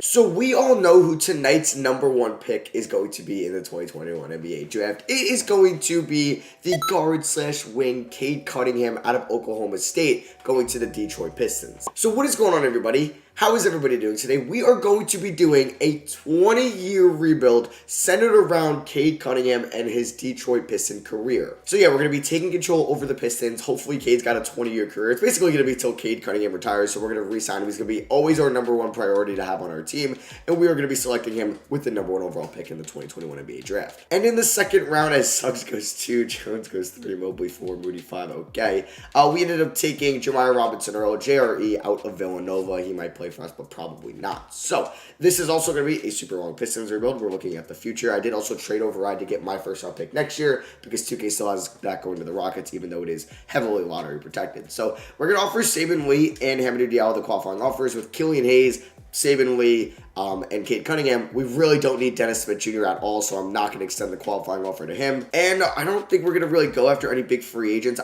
So we all know who tonight's number one pick is going to be in the 2021 NBA draft. It is going to be the guard slash wing Cade Cunningham out of Oklahoma State going to the Detroit Pistons. So what is going on, everybody? How is everybody doing today? We are going to be doing a 20-year rebuild centered around Cade Cunningham and his Detroit Piston career. So yeah, we're going to be taking control over the Pistons. Hopefully Cade's got a 20-year career. It's basically going to be till Cade Cunningham retires, so we're going to re-sign him. He's going to be always our number one priority to have on our team, and we are going to be selecting him with the number one overall pick in the 2021 NBA draft. And in the second round, as Suggs goes 2, Jones goes 3, Mobley 4, Moody 5, okay. We ended up taking Jemiah Robinson Earl, JRE, out of Villanova. He might play for us, but probably not. So this is also going to be a super long Pistons rebuild. We're looking at the future. I did also trade override to get my first round pick next year because 2K still has that going to the Rockets, even though it is heavily lottery protected. So we're going to offer Saben Lee and Hamidou Diallo the qualifying offers with Killian Hayes, Saben Lee, and Cade Cunningham. We really don't need Dennis Smith Jr. at all, so I'm not going to extend the qualifying offer to him. And I don't think we're going to really go after any big free agents.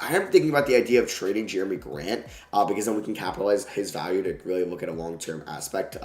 I am thinking about the idea of trading Jeremy Grant because then we can capitalize his value to really look at a long-term aspect.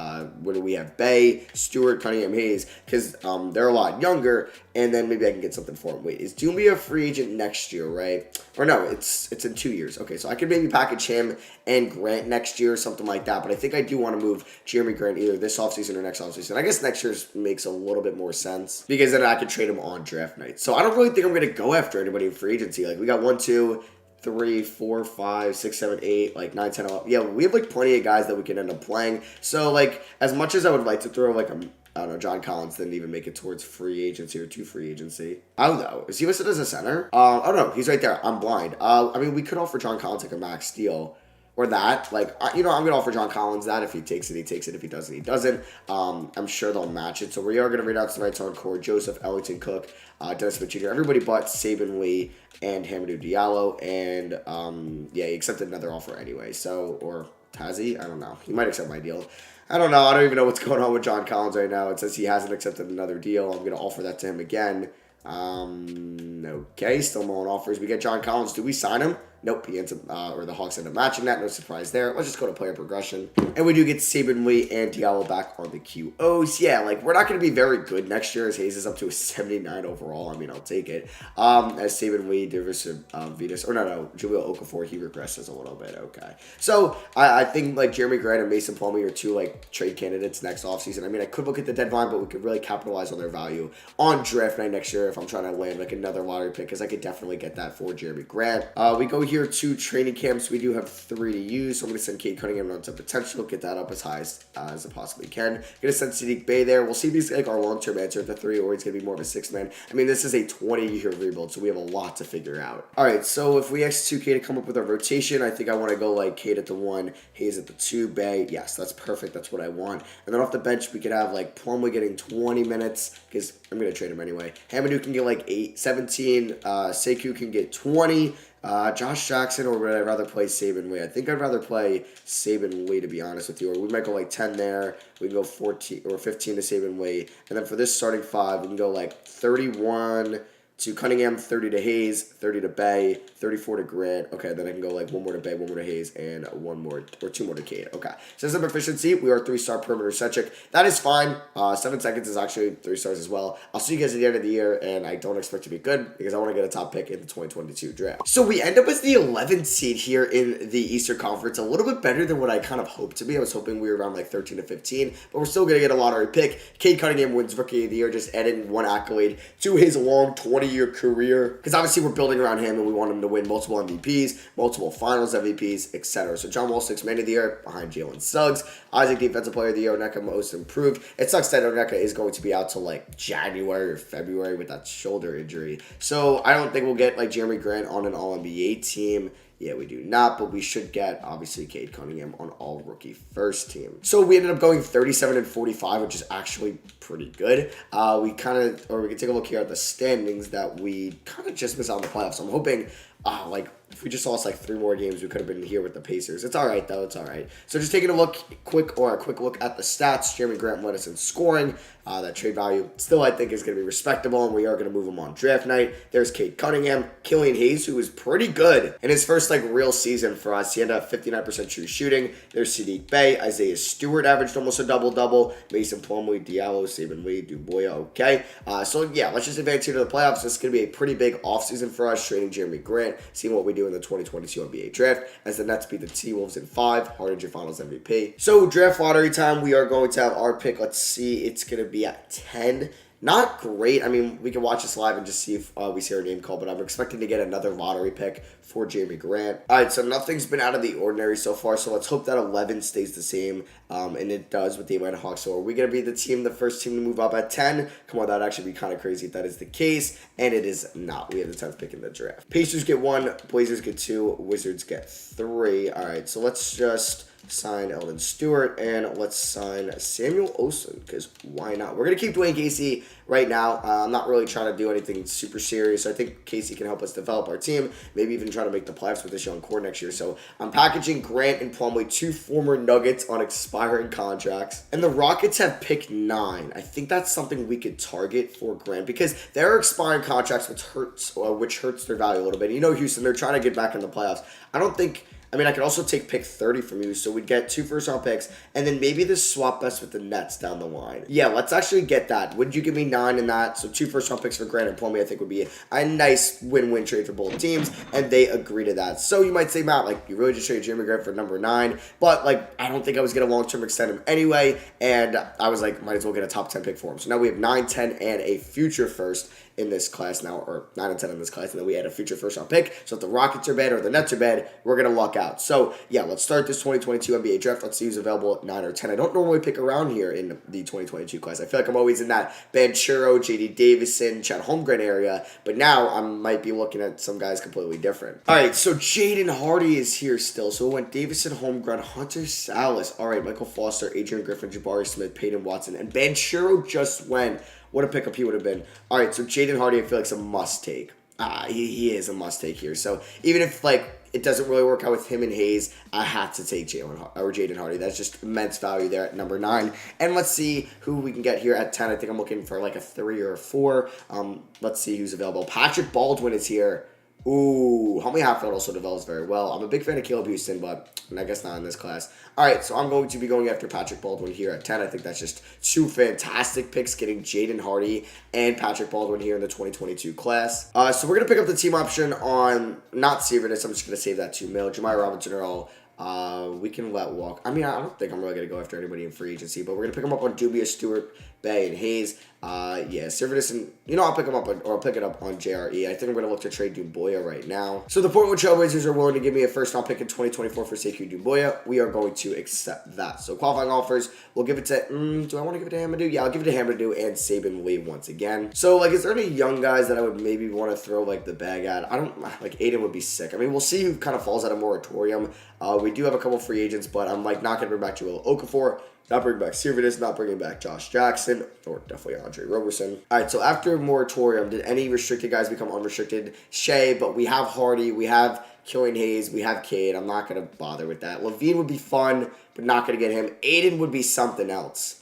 When we have Bay, Stewart, Cunningham, Hayes, because they're a lot younger, and then maybe I can get something for him. Wait, is Doomby a free agent next year, right? Or no, it's in 2 years. Okay, so I could maybe package him and Grant next year or something like that, but I think I do want to move Jeremy Grant either this offseason or next offseason. I guess next year's makes a little bit more sense because then I could trade him on draft night. So I don't really think I'm going to go after anybody in free agency. Like, we got 1, 2, 3, 4, 5, 6, 7, 8, like 9, 10, 11. Yeah, we have like plenty of guys that we can end up playing. So like, as much as I would like to throw like I don't know, John Collins didn't even make it towards free agency or to free agency. Oh no, is he listed as a center? Oh no, he's right there. I'm blind. I mean, we could offer John Collins like a max deal. Or that, like, I'm going to offer John Collins that. If he takes it, he takes it. If he doesn't, he doesn't. I'm sure they'll match it. So we are going to read out tonight's hardcore. Joseph, Ellington, Cook, Dennis Smith Jr., everybody but Saben Lee and Hamidou Diallo. And, yeah, he accepted another offer anyway. So, or has he? I don't know. He might accept my deal. I don't know. I don't even know what's going on with John Collins right now. It says he hasn't accepted another deal. I'm going to offer that to him again. Okay, still no offers. We get John Collins. Do we sign him? Nope, he ends up, or the Hawks end up matching that. No surprise there. Let's just go to player progression. And we do get Saben Lee and Diallo back on the QOs. Yeah, like, we're not going to be very good next year as Hayes is up to a 79 overall. I mean, I'll take it. As Saben Lee, Davis, Vitas, or no, Jahlil Okafor, he regresses a little bit. Okay. So, I think, like, Jeremy Grant and Mason Plumlee are two, like, trade candidates next offseason. I mean, I could look at the deadline, but we could really capitalize on their value on draft night next year if I'm trying to land, like, another lottery pick, because I could definitely get that for Jeremy Grant. We go here to training camps. We do have 3 to use, so I'm going to send Cade Cunningham on to potential, get that up as high as I possibly can. Going to send Sadiq Bey there. We'll see if he's like our long-term answer at the 3, or he's going to be more of a 6-man. I mean, this is a 20-year rebuild, so we have a lot to figure out. All right, so if we execute Cade to come up with a rotation, I think I want to go like Cade at the 1, Hayes at the 2, Bey. Yes, that's perfect. That's what I want. And then off the bench, we could have like Plumlee getting 20 minutes, because I'm going to trade him anyway. Hamidou can get like 17. Sekou can get 20. Josh Jackson, or would I rather play Saben Lee? I think I'd rather play Saben Lee, to be honest with you. Or we might go like 10 there. We can go 14 or 15 to Saben Lee. And then for this starting 5, we can go like 31 to Cunningham, 30 to Hayes, 30 to Bey, 34 to Grant. Okay, then I can go like 1 more to Bey, 1 more to Hayes, and 1 more or 2 more to Cade. Okay. System efficiency, we are 3-star perimeter centric. That is fine. 7 seconds is actually 3 stars as well. I'll see you guys at the end of the year, and I don't expect to be good because I want to get a top pick in the 2022 draft. So we end up as the 11th seed here in the Eastern Conference, a little bit better than what I kind of hoped to be. I was hoping we were around like 13 to 15, but we're still going to get a lottery pick. Cade Cunningham wins Rookie of the Year, just adding 1 accolade to his long 20-year career, because obviously we're building around him and we want him to win multiple MVPs, multiple finals MVPs, etc. So John Wall, 6th man of the year behind Jalen Suggs. Isaac, defensive player of the year. Onyeka, most improved. It sucks that Onyeka is going to be out till like January or February with that shoulder injury. So I don't think we'll get like Jeremy Grant on an All-NBA team. Yeah, we do not, but we should get, obviously, Cade Cunningham on all-rookie first team. So we ended up going 37-45, which is actually pretty good. We can take a look here at the standings that we kind of just missed out on the playoffs. So I'm hoping, like, if we just lost like 3 more games, we could have been here with the Pacers. It's all right, though. It's all right. So just taking a quick look at the stats. Jeremy Grant led us in scoring. That trade value still, I think, is going to be respectable, and we are going to move him on draft night. There's Cade Cunningham, Killian Hayes, who was pretty good in his first real season for us. He had a 59% true shooting. There's Sadiq Bey, Isaiah Stewart averaged almost a double-double. Mason Plumlee, Diallo, Saban Lee, Dubois, okay. So yeah, let's just advance here to the playoffs. This is going to be a pretty big offseason for us, trading Jeremy Grant, seeing what we do in the 2022 NBA draft, as the Nets beat the T-Wolves in 5. Harden's your finals MVP. So draft lottery time, we are going to have our pick. Let's see, it's going to be at 10. Not great. I mean, we can watch this live and just see if we see our name called, but I'm expecting to get another lottery pick for Jeremy Grant. All right, so nothing's been out of the ordinary so far, so let's hope that 11 stays the same, and it does with the Atlanta Hawks. So are we going to be the first team to move up at 10? Come on, that'd actually be kind of crazy if that is the case, and it is not. We have the 10th pick in the draft. Pacers get 1, Blazers get 2, Wizards get 3. All right, so let's just sign Eldon Stewart, and let's sign Samuel Olsen, because why not? We're going to keep Dwayne Casey right now. I'm not really trying to do anything super serious. I think Casey can help us develop our team, maybe even try to make the playoffs with this young core next year. So I'm packaging Grant and Plumlee, 2 former Nuggets on expiring contracts. And the Rockets have picked 9. I think that's something we could target for Grant, because there are expiring contracts, which hurts their value a little bit. You know, Houston, they're trying to get back in the playoffs. I could also take pick 30 from you, so we'd get 2 first-round picks, and then maybe the swap best with the Nets down the line. Yeah, let's actually get that. Wouldn't you give me 9 in that? So 2 first-round picks for Grant and Plumlee, I think, would be a nice win-win trade for both teams, and they agree to that. So you might say, Matt, you really just traded Jeremy Grant for number 9, but, I don't think I was going to long-term extend him anyway, and I was might as well get a top 10 pick for him. So now we have 9, 10, and a future first in this class now, or 9 and 10 in this class, and then we had a future first-round pick. So if the Rockets are bad or the Nets are bad, we're going to luck out. So, yeah, let's start this 2022 NBA draft. Let's see who's available at 9 or 10. I don't normally pick around here in the 2022 class. I feel like I'm always in that Banchero, J.D. Davison, Chet Holmgren area, but now I might be looking at some guys completely different. All right, so Jaden Hardy is here still. So it went Davison, Holmgren, Hunter Salas. All right, Michael Foster, Adrian Griffin, Jabari Smith, Peyton Watson, and Banchero just went. What a pickup he would have been. All right, so Jaden Hardy, I feel like it's a must-take. He is a must-take here. So even if, it doesn't really work out with him and Hayes, I have to take Jaden Hardy. That's just immense value there at number 9. And let's see who we can get here at 10. I think I'm looking for, a 3 or a 4. Let's see who's available. Patrick Baldwin is here. Ooh, Homie Hatfield also develops very well. I'm a big fan of Caleb Houston, but I guess not in this class. All right, so I'm going to be going after Patrick Baldwin here at 10. I think that's just 2 fantastic picks, getting Jaden Hardy and Patrick Baldwin here in the 2022 class. So we're going to pick up the team option on, not Severus, I'm just going to save that $2 million. Jemiah Robinson or all. We can let walk. I don't think I'm really going to go after anybody in free agency, but we're going to pick him up on Dubia, Stewart, Bey, and Hayes. Servidus, and I'll pick him up I'll pick it up on JRE. I think I'm going to look to trade Dubois right now. So the Portland Trailblazers are willing to give me a first-round pick in 2024 for Sekou Dubois. We are going to accept that. So qualifying offers, we'll give it to, do I want to give it to Hamadou? Yeah, I'll give it to Hamadou and Saban Lee once again. So, is there any young guys that I would maybe want to throw, the bag at? I don't, Aiden would be sick. We'll see who kind of falls out of moratorium. We do have a couple free agents, but I'm, not going to bring back Joel Okafor. Not bringing back Servidus, not bringing back Josh Jackson, or definitely Andre Roberson. All right, so after moratorium, did any restricted guys become unrestricted? Shea, but we have Hardy, we have Killian Hayes, we have Cade. I'm not going to bother with that. Levine would be fun, but not going to get him. Aiden would be something else.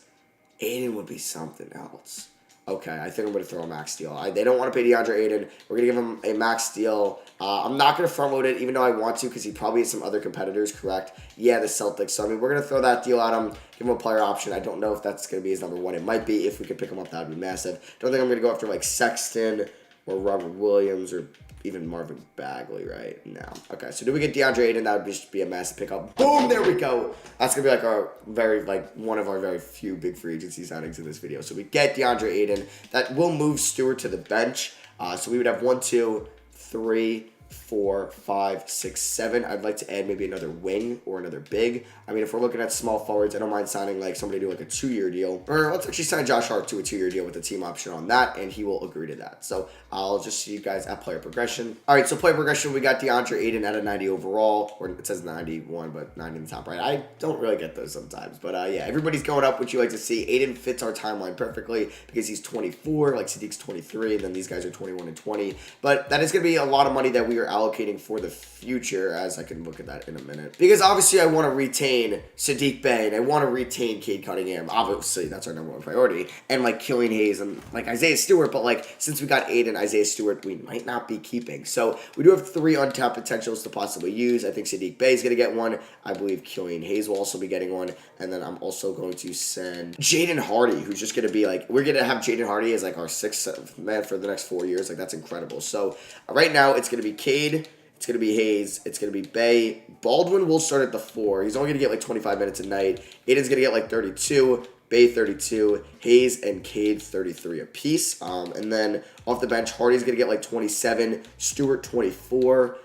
Okay, I think I'm going to throw a max deal. They don't want to pay DeAndre Ayton. We're going to give him a max deal. I'm not going to front load it, even though I want to, because he probably has some other competitors, correct? Yeah, the Celtics. So, we're going to throw that deal at him, give him a player option. I don't know if that's going to be his number 1. It might be. If we could pick him up, that would be massive. Don't think I'm going to go after, Sexton or Robert Williams or even Marvin Bagley, right? No. Okay, so do we get DeAndre Ayton? That would just be a massive pickup. Boom, there we go. That's going to be our one of our very few big free agency signings in this video. So we get DeAndre Ayton. That will move Stewart to the bench. So we would have 1, 2, 3, 4, 5, 6, 7. I'd like to add maybe another wing or another big. If we're looking at small forwards, I don't mind signing somebody to a 2-year deal. Or let's actually sign Josh Hart to a 2-year deal with a team option on that, and he will agree to that. So I'll just see you guys at player progression. All right, so player progression, we got DeAndre Ayton at a 90 overall, or it says 91, but 90 in the top right. I don't really get those sometimes, but yeah, everybody's going up, which you like to see. Ayton fits our timeline perfectly because he's 24, Sadiq's 23, and then these guys are 21 and 20. But that is going to be a lot of money that we you're allocating for the future, as I can look at that in a minute. Because obviously I want to retain Saddiq Bey and I want to retain Cade Cunningham. Obviously, that's our number one priority. And like Killian Hayes and like Isaiah Stewart, but like since we got Aiden, Isaiah Stewart, we might not be keeping. So we do have 3 untapped potentials to possibly use. I think Saddiq Bey is going to get one. I believe Killian Hayes will also be getting one. And then I'm also going to send Jaden Hardy, who's just going to be like, we're going to have Jaden Hardy as like our 6th man for the next 4 years. Like that's incredible. So right now it's going to be Cade. It's going to be Hayes. It's going to be Bey. Baldwin will start at the 4. He's only going to get like 25 minutes a night. Aiden's going to get like 32. Bey 32, Hayes and Cade 33 apiece. And then off the bench, Hardy's going to get like 27, Stewart 24.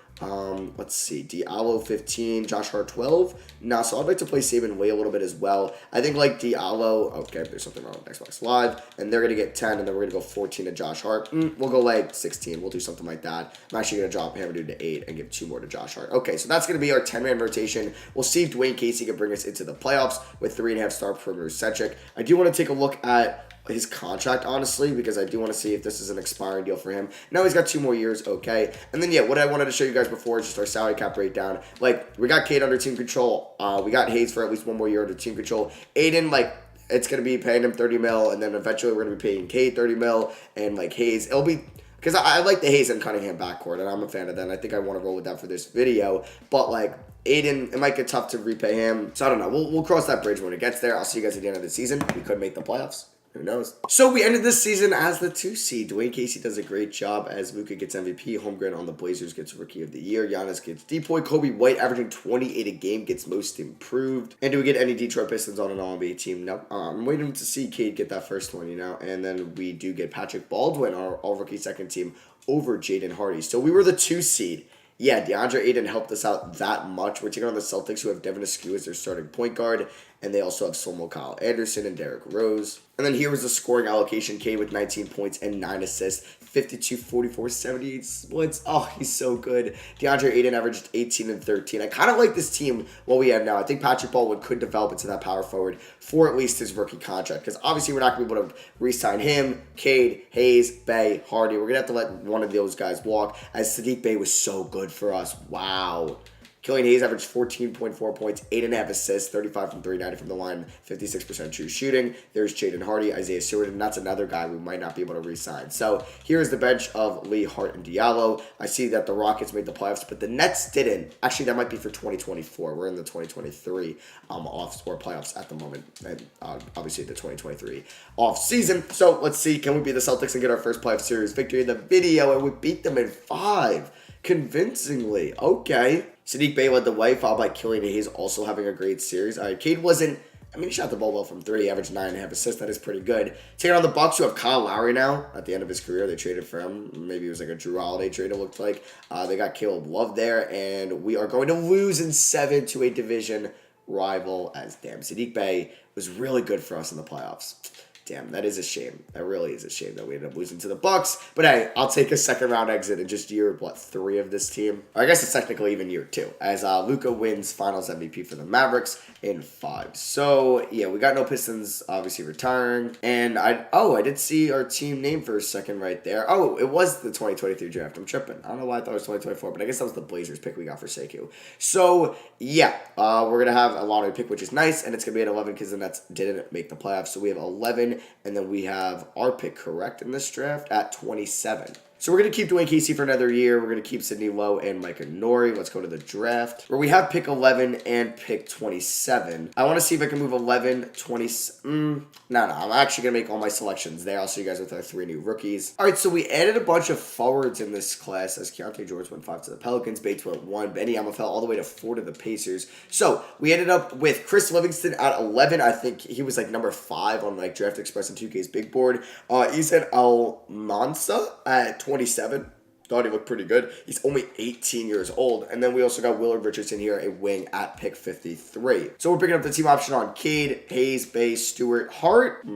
Let's see, Diallo 15, Josh Hart 12. Now, so I'd like to play Saban Way a little bit as well. I think like Diallo, okay, there's something wrong with Xbox Live, and they're going to get 10, and then we're going to go 14 to Josh Hart. We'll go like 16. We'll do something like that. I'm actually going to drop Hamadou to 8 and give 2 more to Josh Hart. Okay, so that's going to be our 10-man rotation. We'll see if Dwayne Casey can bring us into the playoffs with 3.5-star perimeter centric. I do want to take a look at his contract, honestly, because I do want to see if this is an expiring deal for him. Now he's got 2 more years, okay. And then, yeah, what I wanted to show you guys before is just our salary cap breakdown. Like, we got Cade under team control. We got Hayes for at least 1 more year under team control. Aiden, like, it's going to be paying him 30 mil, and then eventually we're going to be paying Cade 30 mil, and, like, Hayes, it'll be... Because I like the Hayes and Cunningham backcourt, and I'm a fan of that, and I think I want to roll with that for this video. But, like, Aiden, it might get tough to repay him. So, I don't know. We'll cross that bridge when it gets there. I'll see you guys at the end of the season. We could make the playoffs. Who knows? So we ended this season as the 2 seed. Dwayne Casey does a great job as Luka gets MVP. Holmgren on the Blazers gets Rookie of the Year. Giannis gets Depoy. Kobe White averaging 28 a game gets Most Improved. And do we get any Detroit Pistons on an All-NBA team? No. I'm waiting to see Cade get that first one, you know. And then we do get Patrick Baldwin, our All-Rookie second team, over Jaden Hardy. So we were the 2 seed. Yeah, DeAndre Ayton helped us out that much. We're taking on the Celtics, who have Devin Askew as their starting point guard, and they also have Somo Kyle Anderson and Derrick Rose. And then here was the scoring allocation. Cade with 19 points and 9 assists, 52, 44, 78 splits. Oh, he's so good. DeAndre Ayton averaged 18 and 13. I kind of like this team what we have now. I think Patrick Baldwin could develop into that power forward for at least his rookie contract, because obviously we're not going to be able to re-sign him, Cade, Hayes, Bey, Hardy. We're going to have to let one of those guys walk, as Saddiq Bey was so good for us. Wow. Killian Hayes averaged 14.4 points, 8.5 assists, 35 from 3, 90 from the line, 56% true shooting. There's Jaden Hardy, Isaiah Stewart, and that's another guy we might not be able to re-sign. So here's the bench of Lee, Hart, and Diallo. I see that the Rockets made the playoffs, but the Nets didn't. Actually, that might be for 2024. We're in the 2023 off or playoffs at the moment, and obviously the 2023 off season. So let's see, can we beat the Celtics and get our first playoff series victory in the video? And we beat them in 5 convincingly. Okay. Saddiq Bey led the way, followed by Killian Hayes also having a great series. All right, Cade wasn't... I mean, he shot the ball well from 3. He averaged 9.5 assists. That is pretty good. Taking on the Bucks, who have Kyle Lowry now. At the end of his career, they traded for him. Maybe it was like a Drew Holiday trade, it looked like. They got Caleb Love there, and we are going to lose in 7 to a division rival, as damn, Saddiq Bey was really good for us in the playoffs. Damn, that is a shame. That really is a shame that we ended up losing to the Bucks. But hey, I'll take a second round exit in just year, 3 of this team? Or I guess it's technically even year 2, as Luka wins Finals MVP for the Mavericks in 5. So, yeah, we got no Pistons obviously retiring. And I did see our team name for a second right there. Oh, it was the 2023 draft. I'm tripping. I don't know why I thought it was 2024, but I guess that was the Blazers pick we got for Sekou. So, yeah, we're going to have a lottery pick, which is nice, and it's going to be at 11 because the Nets didn't make the playoffs. So we have 11. And then we have our pick correct in this draft at 27. So we're going to keep Dwayne Casey for another year. We're going to keep Sidney Lowe and Micah Nori. Let's go to the draft, where we have pick 11 and pick 27. I want to see if I can move 11, 20... No. I'm actually going to make all my selections there. I'll see you guys with our 3 new rookies. All right, so we added a bunch of forwards in this class, as Keontae George went 5 to the Pelicans, Bates went 1, Benny Amma fell all the way to 4 to the Pacers. So we ended up with Chris Livingston at 11. I think he was like number 5 on like Draft Express and 2K's big board. Isan Almansa at 27. Thought he looked pretty good. He's only 18 years old. And then we also got Willard Richardson here, a wing at pick 53. So we're picking up the team option on Cade, Hayes, Bey, Stewart, Hart.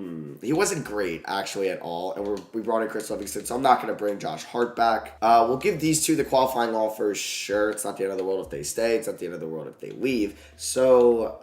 He wasn't great, actually, at all. And we brought in Chris Livingston, so I'm not going to bring Josh Hart back. We'll give these 2 the qualifying offers. Sure, it's not the end of the world if they stay. It's not the end of the world if they leave. So...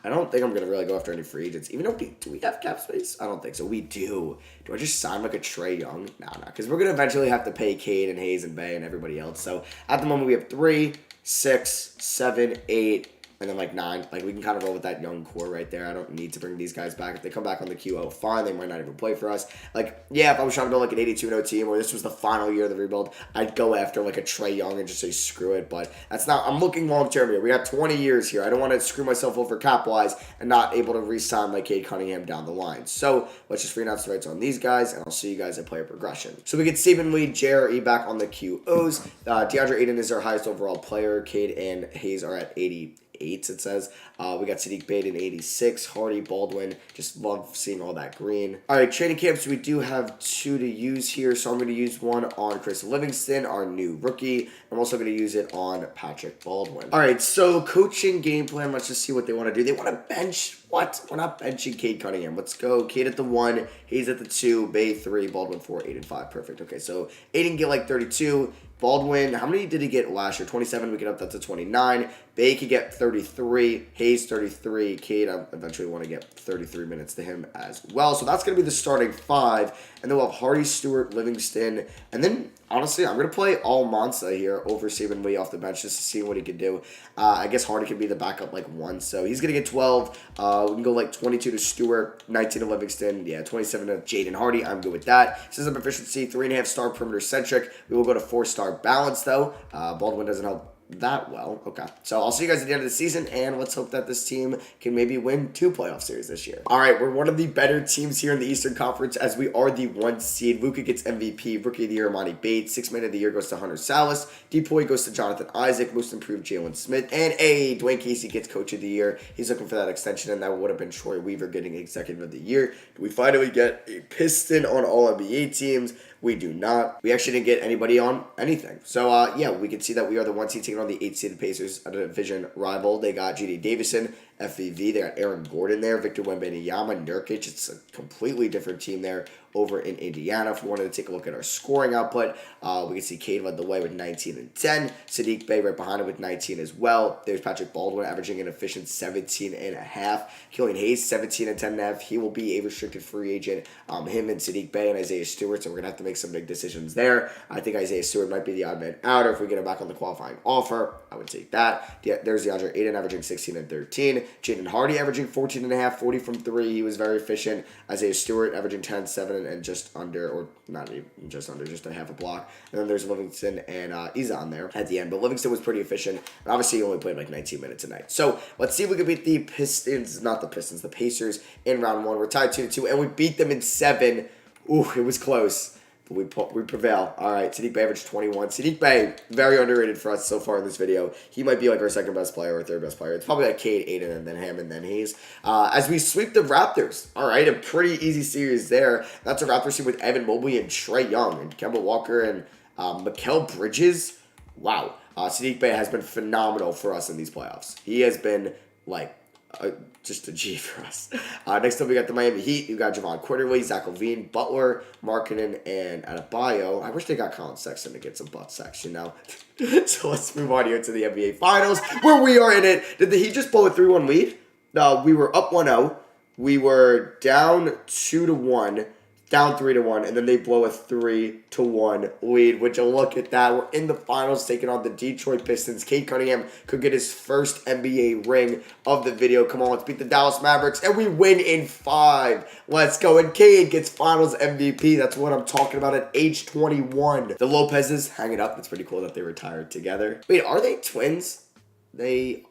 I don't think I'm going to really go after any free agents. Even though do we have cap space? I don't think so. We do. Do I just sign like a Trae Young? No, because we're going to eventually have to pay Cade and Hayes and Bay and everybody else. So at the moment we have 3, 6, 7, 8, and then like 9. Like we can kind of roll with that young core right there. I don't need to bring these guys back. If they come back on the QO, fine. They might not even play for us. Like, yeah, if I was trying to build like an 82-0 team or this was the final year of the rebuild, I'd go after like a Trae Young and just say screw it. But that's not, I'm looking long term here. We got 20 years here. I don't want to screw myself over cap-wise and not able to re-sign like Cade Cunningham down the line. So let's just re-announce the rights on these guys, and I'll see you guys at player progression. So we get Stephen Lee, JRE back on the QOs. DeAndre Ayton is our highest overall player. Cade and Hayes are at 88, it says. We got Sadiq Bey in 86, Hardy, Baldwin. Just love seeing all that green. All right, training camps. We do have 2 to use here, so I'm going to use one on Chris Livingston, our new rookie. I'm also going to use it on Patrick Baldwin. All right, so coaching game plan. Let's just see what they want to do. They want to bench. What? We're not benching Cade Cunningham. Let's go. Cade at the 1, Hayes at the 2, Bey 3, Baldwin 4, 8, and 5. Perfect. Okay, so Aiden get like 32. Baldwin, how many did he get last year? 27. We get up that to 29. Bey could get 33. Hayes 33. Cade, I eventually want to get 33 minutes to him as well. So that's going to be the starting 5. And then we'll have Hardy, Stewart, Livingston. And then, honestly, I'm going to play all Monsa here over Stephen Lee off the bench just to see what he could do. I guess Hardy could be the backup like 1. So he's going to get 12. We can go like 22 to Stewart, 19 to Livingston. Yeah, 27 to Jaden Hardy. I'm good with that. System efficiency, 3.5 star perimeter centric. We will go to 4-star balance though. Baldwin doesn't help that well. Okay. So I'll see you guys at the end of the season, and let's hope that this team can maybe win 2 playoff series this year. All right, we're one of the better teams here in the Eastern Conference as we are the 1 seed. Luka gets MVP. Rookie of the Year, Amani Bates. 6th Man of the Year goes to Hunter Salas. Depoy goes to Jonathan Isaac. Most Improved, Jalen Smith. And Dwayne Casey gets Coach of the Year. He's looking for that extension, and that would have been Troy Weaver getting Executive of the Year. Do we finally get a Piston on all NBA teams? We do not. We actually didn't get anybody on anything. So, yeah, we can see that we are the 1 seed taking on the 8-seeded Pacers, a division rival. They got G.D. Davison, FVV. They got Aaron Gordon there, Victor Wembanyama, Nurkic. It's a completely different team there over in Indiana. If we wanted to take a look at our scoring output, we can see Cade led the way with 19 and 10. Sadiq Bey right behind him with 19 as well. There's Patrick Baldwin averaging an efficient 17 and a half. Killian Hayes 17 and 10 and a half. He will be a restricted free agent. Him and Sadiq Bey and Isaiah Stewart. So we're gonna have to make some big decisions there. I think Isaiah Stewart might be the odd man out, or if we get him back on the qualifying offer, I would take that. Yeah, there's DeAndre Ayton averaging 16 and 13. Jaden Hardy averaging 14 and a half, 40 from 3. He was very efficient. Isaiah Stewart averaging 10, 7, and just under, or not even just under, just a half a block. And then there's Livingston and Izan there at the end. But Livingston was pretty efficient. And obviously, he only played like 19 minutes a night. So let's see if we can beat the Pistons, not the Pistons, the Pacers in round 1. We're tied 2-2, and we beat them in 7. Ooh, it was close. But we prevail. All right, Sadiq Bey averaged 21. Sadiq Bey, very underrated for us so far in this video. He might be like our 2nd best player or 3rd best player. It's probably like Cade, Aiden, and then him, and then Hayes. As we sweep the Raptors. All right, a pretty easy series there. That's a Raptors team with Evan Mobley and Trae Young and Kemba Walker and Mikal Bridges. Wow. Sadiq Bey has been phenomenal for us in these playoffs. He has been like just a G for us. Next up, we got the Miami Heat. You got Javon Quarterly, Zach LaVine, Butler, Markkanen, and Adebayo. I wish they got Colin Sexton to get some butt sex, you know. So let's move on here to the NBA Finals, where we are in it. Did the Heat just blow a 3-1 lead? No, we were up 1-0. We were down 2-1. Down 3-1, and then they blow a 3-1 lead. Would you look at that? We're in the finals taking on the Detroit Pistons. Cade Cunningham could get his first NBA ring of the video. Come on, let's beat the Dallas Mavericks, and we win in 5. Let's go. And Cade gets finals MVP. That's what I'm talking about at age 21. The Lopez's hang it up. It's pretty cool that they retired together. Wait, are they twins? Wait.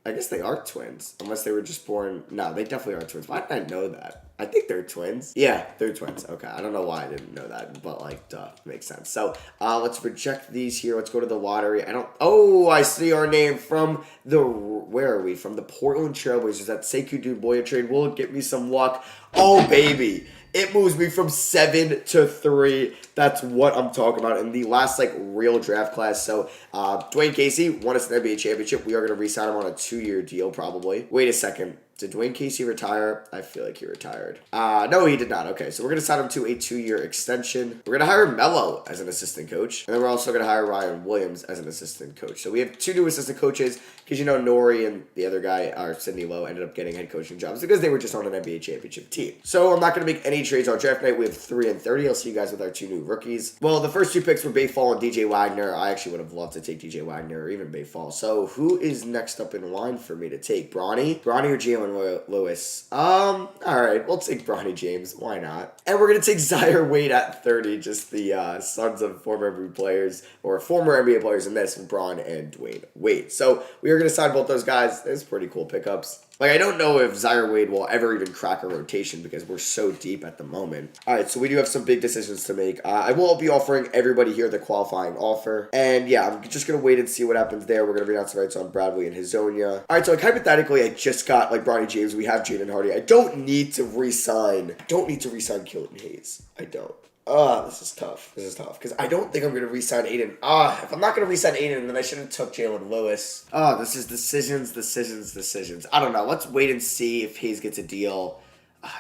I guess they are twins, unless they were just born. No, they definitely are twins. Why did I know that? I think they're twins. Yeah, they're twins. Okay, I don't know why I didn't know that, but like, duh, makes sense. So, let's reject these here. Let's go to the lottery. I see our name from where are we? From the Portland Trailblazers. That Sekou Doumbouya trade will get me some luck. Oh, baby. It moves me from 7 to 3. That's what I'm talking about in the last, real draft class. So, Dwayne Casey won us an NBA championship. We are going to re-sign him on a 2-year deal, probably. Wait a second. Did Dwayne Casey retire? I feel like he retired. No, he did not. Okay, so we're going to sign him to a 2-year extension. We're going to hire Melo as an assistant coach. And then we're also going to hire Ryan Williams as an assistant coach. So we have 2 new assistant coaches Because, you know, Nori and the other guy, or Sidney Lowe, ended up getting head coaching jobs because they were just on an NBA championship team. So I'm not going to make any trades on draft night. We have 3 and 30. I'll see you guys with our 2 new rookies. Well, the first 2 picks were Bayfall and DJ Wagner. I actually would have loved to take DJ Wagner or even Bayfall. So who is next up in line for me to take? Bronny or Jalen Lewis? All right, we'll take Bronny James. Why not? And we're going to take Zaire Wade at 30, just the sons of former NBA players, or former NBA players in this, LeBron and Dwayne Wade. So we are going to sign both those guys. That's pretty cool pickups. Like, I don't know if Zaire Wade will ever even crack a rotation because we're so deep at the moment. All right, so we do have some big decisions to make. I will be offering everybody here the qualifying offer. And yeah, I'm just going to wait and see what happens there. We're going to renounce the rights on Bradley and Hazonia. All right, so like hypothetically, I just got like Bronny James. We have Jaden Hardy. I don't need to re-sign Killian Hayes. I don't. This is tough. Because I don't think I'm going to re-sign Aiden. If I'm not going to re-sign Aiden, then I should have took Jalen Lewis. This is decisions. I don't know. Let's wait and see if Hayes gets a deal.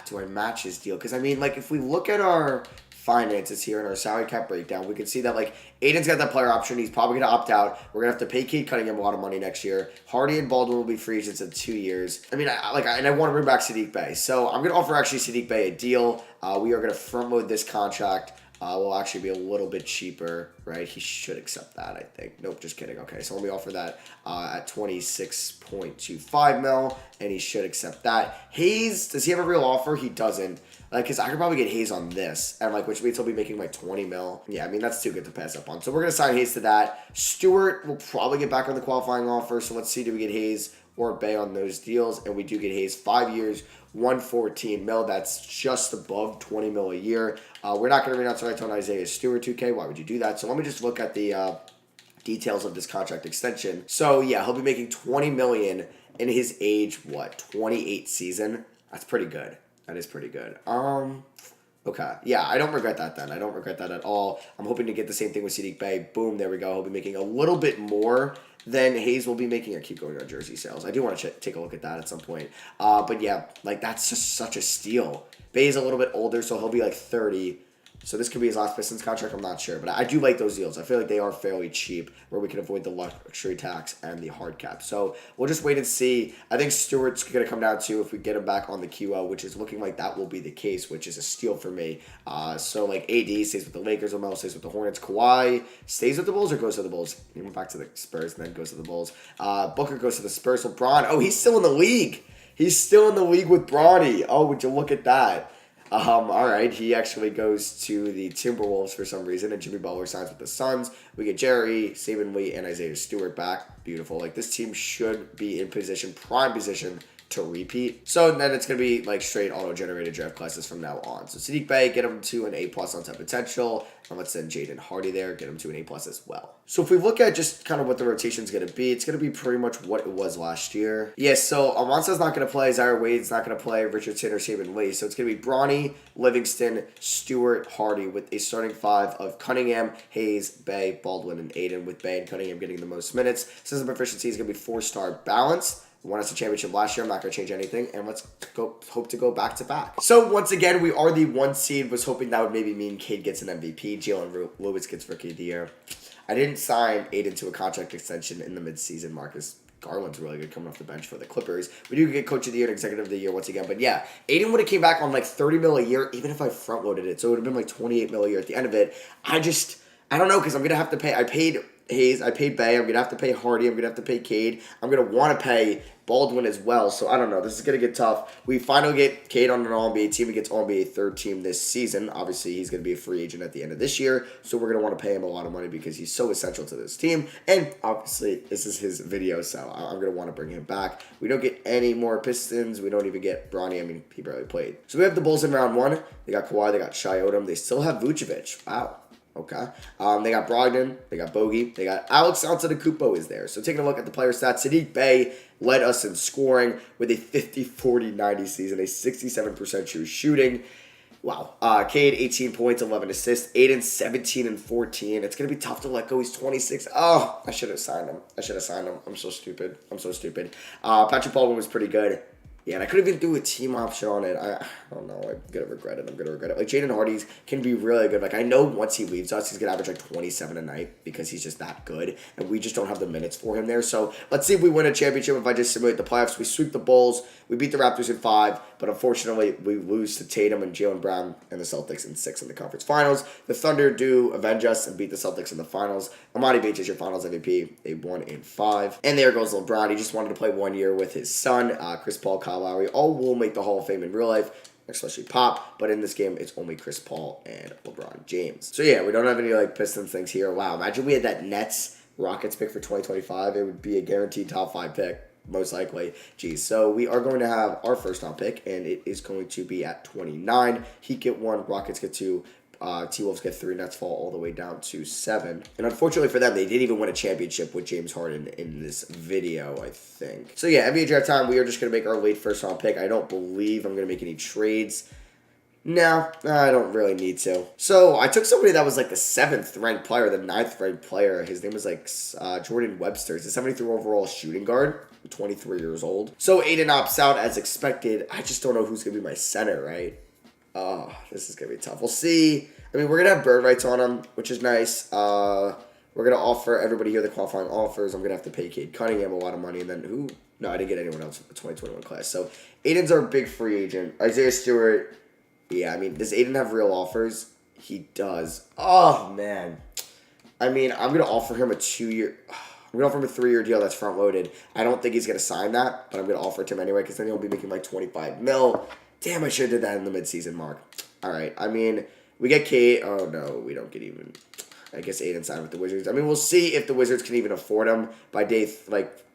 Do I match his deal? Because, I mean, like, if we look at our finances here in our salary cap breakdown, we can see that, like, Aiden's got that player option. He's probably going to opt out. We're going to have to pay Cade Cunningham a lot of money next year. Hardy and Baldwin will be free agents in 2 years. I mean, I want to bring back Saddiq Bey. So I'm going to offer actually Saddiq Bey a deal. We are going to front load this contract. Will actually be a little bit cheaper, right? He should accept that, I think. Nope, just kidding. Okay, so let me offer that at 26.25 mil, and he should accept that. Hayes, does he have a real offer? He doesn't. Like, because I could probably get Hayes on this, and like, which means he'll be making like 20 mil. Yeah, I mean, that's too good to pass up on. So we're going to sign Hayes to that. Stewart will probably get back on the qualifying offer, so let's see, do we get Hayes or Bay on those deals? And we do get Hayes 5 years, 114 mil. That's just above 20 mil a year. We're not going to renounce the rights on Isaiah Stewart 2K. Why would you do that? So let me just look at the details of this contract extension. So yeah, he'll be making 20 million in his age 28 season. That's pretty good. That is pretty good. Okay. Yeah, I don't regret that then. I don't regret that at all. I'm hoping to get the same thing with Saddiq Bey. Boom, there we go. He'll be making a little bit more than Hayes will be making. I keep going on jersey sales. I do want to take a look at that at some point. But yeah, like, that's just such a steal. Bey's a little bit older, so he'll be like 30. So this could be his last Pistons contract. I'm not sure. But I do like those deals. I feel like they are fairly cheap, where we can avoid the luxury tax and the hard cap. So we'll just wait and see. I think Stewart's going to come down to if we get him back on the QO, which is looking like that will be the case, which is a steal for me. So like AD stays with the Lakers, Lamelo stays with the Hornets, Kawhi stays with the Bulls or goes to the Bulls? He went back to the Spurs and then goes to the Bulls. Booker goes to the Spurs. LeBron, he's still in the league. He's still in the league with Bronny. Oh, would you look at that? All right, he actually goes to the Timberwolves for some reason, and Jimmy Butler signs with the Suns. We get Jerry, Saban Lee, and Isaiah Stewart back. Beautiful. Like, this team should be in prime position to repeat. So then it's going to be like straight auto-generated draft classes from now on. So Saddiq Bey, get him to an A+ on top potential. And let's send Jaden Hardy there, get him to an A+ as well. So if we look at just kind of what the rotation is going to be, it's going to be pretty much what it was last year. Yeah, so Alonso's not going to play, Zaire Wade's not going to play, Richardson or Saban Lee. So it's going to be Bronny, Livingston, Stewart, Hardy with a starting 5 of Cunningham, Hayes, Bey, Baldwin, and Aiden, with Bey and Cunningham getting the most minutes. System efficiency is going to be 4-star balance. We won us a championship last year. I'm not going to change anything. And let's hope to go back to back. So once again, we are the 1 seed. Was hoping that would maybe mean Cade gets an MVP. Jalen Lewis gets Rookie of the Year. I didn't sign Aiden to a contract extension in the midseason. Marcus Garland's really good coming off the bench for the Clippers. We do get Coach of the Year and Executive of the Year once again. But yeah, Aiden would have came back on like 30 mil a year, even if I front loaded it. So it would have been like 28 mil a year at the end of it. I don't know, because I'm going to have to pay. I paid Hayes, I paid Bey, I'm going to have to pay Hardy, I'm going to have to pay Cade, I'm going to want to pay Baldwin as well, so I don't know, this is going to get tough. We finally get Cade on an All-NBA team, he gets All-NBA third team this season. Obviously, he's going to be a free agent at the end of this year, so we're going to want to pay him a lot of money because he's so essential to this team, and obviously, this is his video, so I'm going to want to bring him back. We don't get any more Pistons, we don't even get Bronny, I mean, he barely played. So we have the Bulls in round 1, they got Kawhi, they got Shai Odom, they still have Vucevic, wow. Okay. They got Brogdon, they got Bogey, they got Alex Antetokounmpo is there. So taking a look at the player stats, Saddiq Bey led us in scoring with a 50-40-90 season, a 67% true shooting. Wow. Cade, 18 points, 11 assists. Aiden, 17 and 14. It's going to be tough to let go. He's 26. Oh, I should have signed him. I'm so stupid. Patrick Baldwin was pretty good. Yeah, and I couldn't even do a team option on it. I don't know. I'm going to regret it. Like, Jaden Hardy's can be really good. Like, I know once he leaves us, he's going to average, like, 27 a night because he's just that good. And we just don't have the minutes for him there. So, let's see if we win a championship. If I just simulate the playoffs, we sweep the Bulls. We beat the Raptors in 5. But, unfortunately, we lose to Tatum and Jaylen Brown and the Celtics in 6 in the conference finals. The Thunder do avenge us and beat the Celtics in the finals. Amani Bates is your finals MVP. They won in 5. And there goes LeBron. He just wanted to play 1 year with his son, Chris Paul, Kyle Lowry. All will make the Hall of Fame in real life, especially Pop, but in this game, it's only Chris Paul and LeBron James. So yeah, we don't have any like Pistons things here. Wow, imagine we had that Nets Rockets pick for 2025. It would be a guaranteed top 5 pick, most likely. Geez, so we are going to have our first round pick, and it is going to be at 29. Heat get 1, Rockets get 2. T-Wolves get 3, Nets fall all the way down to 7. And unfortunately for them, they didn't even win a championship with James Harden in this video, I think. So yeah, NBA draft time, we are just going to make our late first round pick. I don't believe I'm going to make any trades. No, I don't really need to. So I took somebody that was like the 7th ranked player, the 9th ranked player. His name was like Jordan Webster. He's a 73 overall shooting guard, 23 years old. So Aiden opts out as expected. I just don't know who's going to be my center, right? Oh, this is going to be tough. We'll see. I mean, we're going to have bird rights on him, which is nice. We're going to offer everybody here the qualifying offers. I'm going to have to pay Cade Cunningham a lot of money. And then who? No, I didn't get anyone else in the 2021 class. So Aiden's our big free agent. Isaiah Stewart. Yeah, I mean, does Aiden have real offers? He does. Oh, man. I mean, I'm going to offer him a 2-year... I'm going to offer him a 3-year deal that's front-loaded. I don't think he's going to sign that, but I'm going to offer it to him anyway because then he'll be making like 25 mil. Damn, I should have did that in the midseason mark. All right, I mean, we get Kate. Oh, no, we don't get even... I guess Aiden signed with the Wizards. I mean, we'll see if the Wizards can even afford him by day,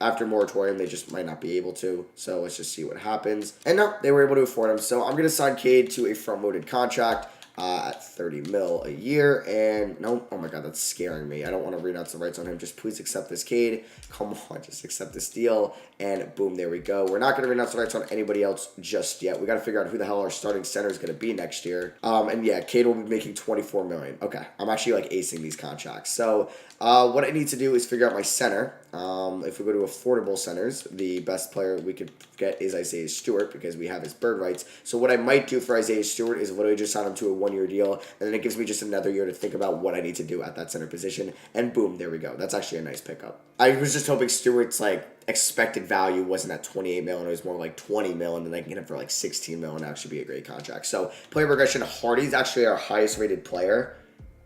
after moratorium, they just might not be able to. So let's just see what happens. And no, they were able to afford him. So I'm going to sign Cade to a front-loaded contract at 30 mil a year. And no, oh my God, that's scaring me. I don't want to renounce the rights on him. Just please accept this, Cade. Come on, just accept this deal. And boom, there we go. We're not going to renounce the rights on anybody else just yet. We got to figure out who the hell our starting center is going to be next year. And yeah, Cade will be making $24 million. Okay, I'm actually like acing these contracts. So what I need to do is figure out my center. If we go to affordable centers, the best player we could get is Isaiah Stewart because we have his bird rights. So what I might do for Isaiah Stewart is literally just sign him to a 1-year deal, and then it gives me just another year to think about what I need to do at that center position. And boom, there we go. That's actually a nice pickup. I was just hoping Stewart's expected value wasn't at 28 mil and it was more like 20 mil, and then I can get him for like 16 mil and actually be a great contract. So player progression, Hardy's actually our highest rated player.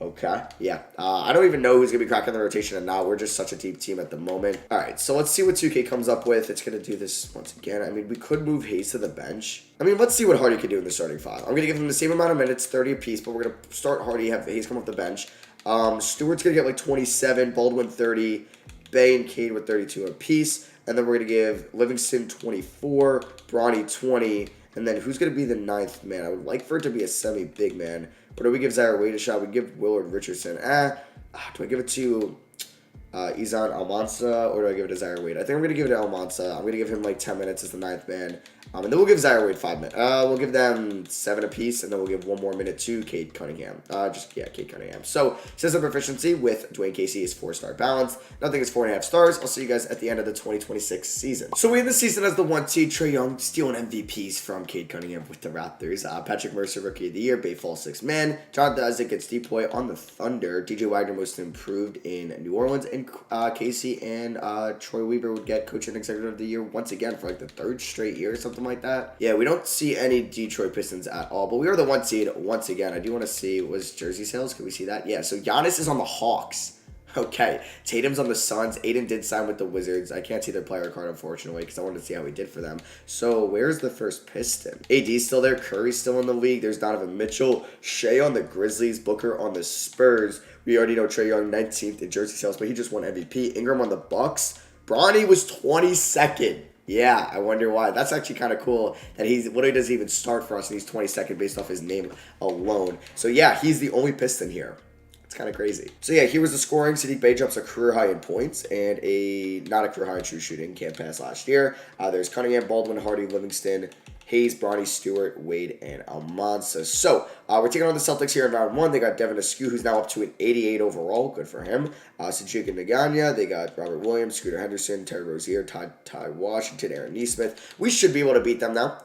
Okay, yeah. I don't even know who's going to be cracking the rotation and not. We're just such a deep team at the moment. All right, so let's see what 2K comes up with. It's going to do this once again. I mean, we could move Hayes to the bench. I mean, let's see what Hardy could do in the starting 5. I'm going to give him the same amount of minutes, 30 apiece, but we're going to start Hardy, have Hayes come off the bench. Stewart's going to get like 27, Baldwin 30, Bay and Cade with 32 apiece. And then we're going to give Livingston 24, Bronny 20, and then who's going to be the 9th man? I would like for it to be a semi-big man. Or do we give Zaire Wade a shot? We give Willard Richardson. Do I give it to Izan Almansa, or do I give it to Zaire Wade? I think I'm going to give it to Almansa. I'm going to give him like 10 minutes as the 9th man. And then we'll give Zaire Wade 5 minutes. We'll give them 7 apiece, and then we'll give 1 more minute to Cade Cunningham. Cade Cunningham. So, system proficiency with Dwayne Casey is 4-star balance. Nothing is 4.5 stars. I'll see you guys at the end of the 2026 season. So, we end the season as the 1 seed. Trae Young stealing MVPs from Cade Cunningham with the Raptors. Patrick Mercer, Rookie of the Year. Bay Fall 6th man. Jonathan Isaac gets depoy on the Thunder. DJ Wagner most improved in New Orleans. And Casey and Troy Weaver would get Coach and Executive of the Year once again for like the 3rd straight year or something like that. Yeah, we don't see any Detroit Pistons at all, but we are the 1 seed once again. I do want to see, was jersey sales? Can we see that? Yeah, so Giannis is on the Hawks. Okay, Tatum's on the Suns. Aiden did sign with the Wizards. I can't see their player card, unfortunately, because I wanted to see how he did for them. So, where's the first Piston? AD's still there. Curry's still in the league. There's Donovan Mitchell. Shea on the Grizzlies. Booker on the Spurs. We already know Trae Young 19th in jersey sales, but he just won MVP. Ingram on the Bucks. Bronny was 22nd. Yeah, I wonder why. That's actually kind of cool that he's literally doesn't even start for us and he's 22nd based off his name alone. So yeah, he's the only Piston here. It's kind of crazy. So yeah, here was the scoring. Saddiq Bey drops a career high in points and not a career high in true shooting. Can't pass last year. There's Cunningham, Baldwin, Hardy, Livingston, Hayes, Bronny, Stewart, Wade, and Almanza. So, we're taking on the Celtics here in round 1. They got Devin Askew, who's now up to an 88 overall. Good for him. Sajika Naganya. They got Robert Williams, Scooter Henderson, Terry Rozier, Ty Washington, Aaron Nesmith. We should be able to beat them now.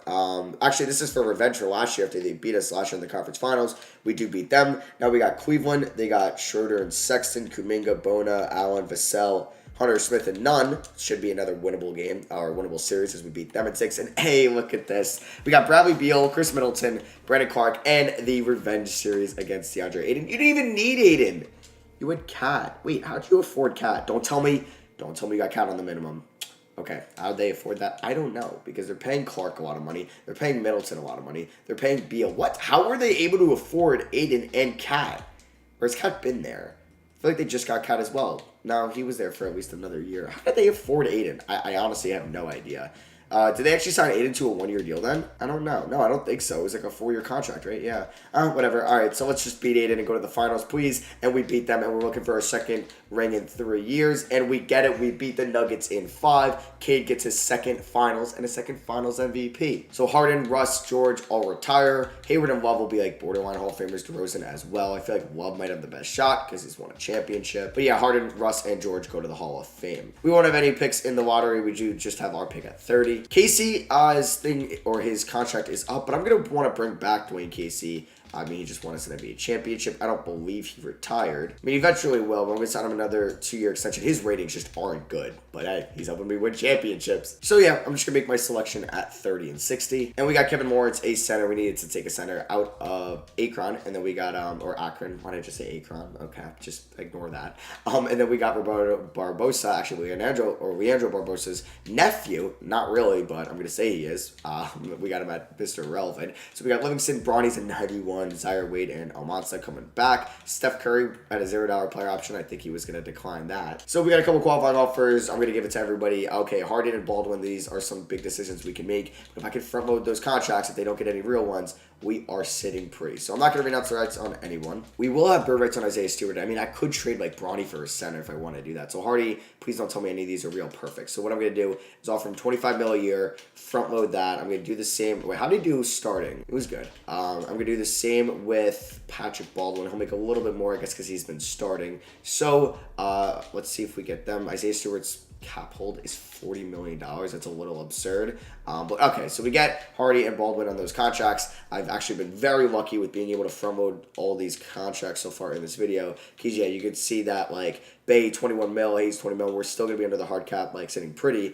Actually, this is for revenge for last year after they beat us last year in the conference finals. We do beat them. Now we got Cleveland. They got Schroeder and Sexton, Kuminga, Bona, Allen, Vassell, Hunter, Smith, and Nunn. Should be another winnable game, or winnable series as we beat them at 6. And hey, look at this. We got Bradley Beal, Chris Middleton, Brandon Clark, and the revenge series against DeAndre Ayton. You didn't even need Ayton. You had Cat. Wait, how'd you afford Cat? Don't tell me you got Cat on the minimum. Okay, how'd they afford that? I don't know, because they're paying Clark a lot of money. They're paying Middleton a lot of money. They're paying Beal. What? How were they able to afford Ayton and Cat? Or has Cat been there? I feel like they just got Cat as well. No, he was there for at least another year. How did they afford Ayton? I honestly have no idea. Did they actually sign Ayton to a 1-year deal then? I don't know. No, I don't think so. It was like a 4-year contract, right? Yeah. Whatever. All right, so let's just beat Ayton and go to the finals, please. And we beat them, and we're looking for our second ring in 3 years. And we get it. We beat the Nuggets in 5. Cade gets his second finals and a second finals MVP. So Harden, Russ, George all retire. Hayward and Love will be like borderline Hall of Famers. DeRozan as well. I feel like Love might have the best shot because he's won a championship. But yeah, Harden, Russ, and George go to the Hall of Fame. We won't have any picks in the lottery. We do just have our pick at 30. Casey, his contract is up, but I'm going to want to bring back Dwayne Casey. I mean, he just won us an NBA championship. I don't believe he retired. I mean, he eventually will, but I'm going to sign him another 2-year extension. His ratings just aren't good, but hey, he's helping me win championships. So yeah, I'm just going to make my selection at 30 and 60. And we got Kevin Lawrence, a center. We needed to take a center out of Akron, and then we got, or Akron. Why did I just say Akron? Okay, just ignore that. And then we got Roberto Barbosa, actually Leandro Barbosa's nephew. Not really, but I'm going to say he is. We got him at Mr. Relevant. So we got Livingston, Bronny's at 91. Zaire Wade and Almanza coming back. Steph Curry at a $0 player option. I think he was going to decline that. So we got a couple qualifying offers. I'm going to give it to everybody. Okay, Harden and Baldwin, these are some big decisions we can make. But if I can front load those contracts, if they don't get any real ones, we are sitting pretty. So I'm not going to renounce the rights on anyone. We will have bird rights on Isaiah Stewart. I mean, I could trade like Bronny for a center if I want to do that. So Hardy, please don't tell me any of these are real perfect. So what I'm going to do is offer him $25 million a year, front load that. I'm going to do the same. Wait, how did he do starting? It was good. I'm going to do the same with Patrick Baldwin. He'll make a little bit more, I guess, because he's been starting. So let's see if we get them. Isaiah Stewart's cap hold is $40 million. That's a little absurd. But okay, so we get Hardy and Baldwin on those contracts. I've actually been very lucky with being able to front load all these contracts so far in this video. Because yeah, you could see that like Bay 21 mil, Hayes 20 mil. We're still gonna be under the hard cap, like sitting pretty.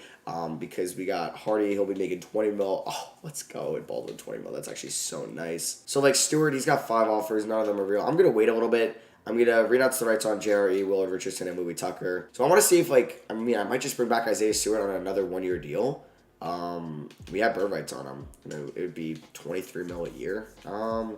Because we got Hardy, he'll be making 20 mil. Oh, let's go. And Baldwin 20 mil. That's actually so nice. So like Stewart, he's got 5 offers. None of them are real. I'm gonna wait a little bit. I'm going to renounce the rights on J.R.E., Willard Richardson, and Louis Tucker. So I want to see if, like, I mean, I might just bring back Isaiah Stewart on another 1-year deal. We have bird rights on him. You know, it would be $23 million a year. I mean,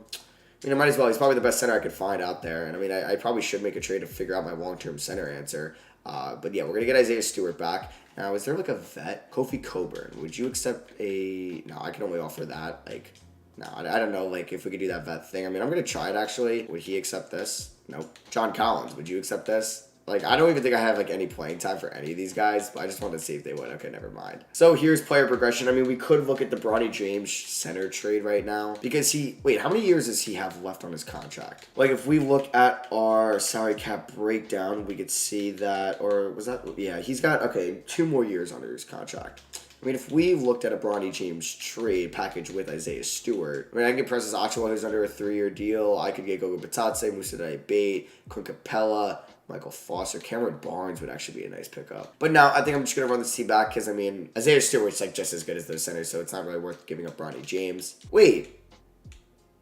I might as well. He's probably the best center I could find out there. And I mean, I probably should make a trade to figure out my long-term center answer. But yeah, we're going to get Isaiah Stewart back. Now, is there like a vet? Kofi Coburn. Would you accept a... No, I can only offer that. Like, no, I don't know, like, if we could do that vet thing. I mean, I'm going to try it, actually. Would he accept this? Nope. John Collins, would you accept this? Like, I don't even think I have, like, any playing time for any of these guys, but I just wanted to see if they would. Okay, never mind. So, here's player progression. I mean, we could look at the Bronny James center trade right now, because wait, how many years does he have left on his contract? Like, if we look at our salary cap breakdown, we could see that, or was that, yeah, he's got, okay, 2 more years under his contract. I mean, if we looked at a Bronny James trade package with Isaiah Stewart, I mean, I can get Precious Achiuwa, who's under a 3-year deal. I could get Gogo Batatse, Moussa Bate, Clint Capella, Michael Foster. Cameron Barnes would actually be a nice pickup. But now, I think I'm just going to run this team back because, I mean, Isaiah Stewart's like just as good as those centers, so it's not really worth giving up Bronny James. Wait.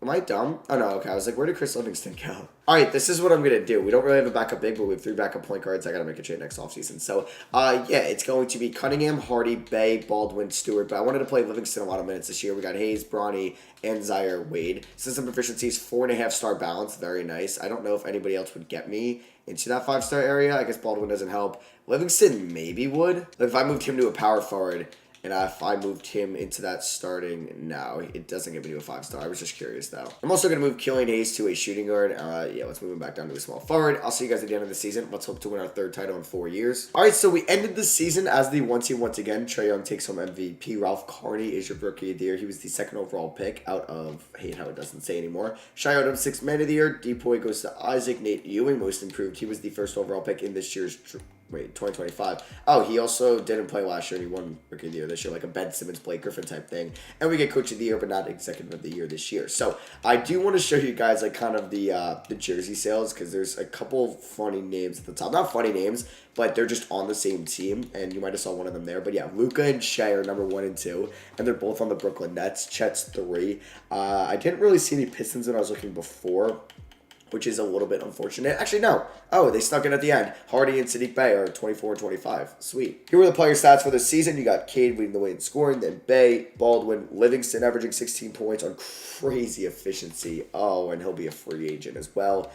Am I dumb? Oh, no, okay. I was like, where did Chris Livingston go? All right, this is what I'm going to do. We don't really have a backup big, but we have 3 backup point guards. I got to make a trade next offseason. So, yeah, it's going to be Cunningham, Hardy, Bay, Baldwin, Stewart. But I wanted to play Livingston a lot of minutes this year. We got Hayes, Bronny, and Zaire Wade. System proficiencies, 4.5-star balance. Very nice. I don't know if anybody else would get me into that 5-star area. I guess Baldwin doesn't help. Livingston maybe would. If I moved him to a power forward, And if I moved him into that starting, no, it doesn't give me to a 5-star. I was just curious, though. I'm also going to move Killian Hayes to a shooting guard. Yeah, let's move him back down to a small forward. I'll see you guys at the end of the season. Let's hope to win our 3rd title in 4 years. All right, so we ended the season as the 1 seed once again. Trae Young takes home MVP. Ralph Carney is your rookie of the year. He was the 2nd overall pick out of, I hate how it doesn't say anymore. Shai Odom, 6th man of the year. Depoy goes to Isaac. Nate Ewing, most improved. He was the 1st overall pick in this year's 2025. Oh, he also didn't play last year. He won Rookie of the Year this year, like a Ben Simmons, Blake Griffin type thing. And we get Coach of the Year, but not Executive of the Year this year. So I do want to show you guys like kind of the jersey sales, because there's a couple funny names at the top. Not funny names, but they're just on the same team, and you might have saw one of them there. But yeah, Luka and Shai are number 1 and 2, and they're both on the Brooklyn Nets. Chet's 3. I didn't really see any Pistons when I was looking before, which is a little bit unfortunate. Actually, no. Oh, they snuck in at the end. Hardy and Sadiq Bey are 24 and 25. Sweet. Here were the player stats for the season. You got Cade leading the way in scoring, then Bey, Baldwin, Livingston averaging 16 points on crazy efficiency. Oh, and he'll be a free agent as well.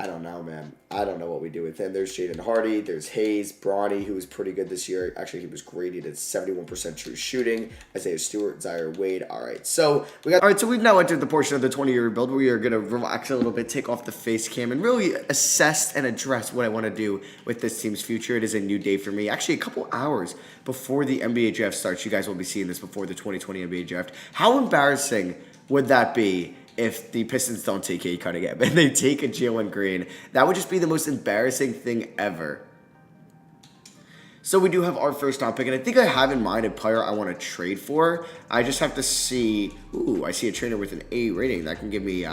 I don't know, man. I don't know what we do with him. There's Jaden Hardy. There's Hayes. Bronny, who was pretty good this year. Actually, he was graded at 71% true shooting. Isaiah Stewart, Zaire Wade. All right, so we've now entered the portion of the 20-year rebuild where we are going to relax a little bit, take off the face cam, and really assess and address what I want to do with this team's future. It is a new day for me. Actually, a couple hours before the NBA draft starts. You guys will be seeing this before the 2020 NBA draft. How embarrassing would that be if the Pistons don't take Cade Cunningham and they take a Jalen Green? That would just be the most embarrassing thing ever. So we do have our first round pick, and I think I have in mind a player I want to trade for. I just have to see. Ooh, I see a trainer with an A rating. That can give me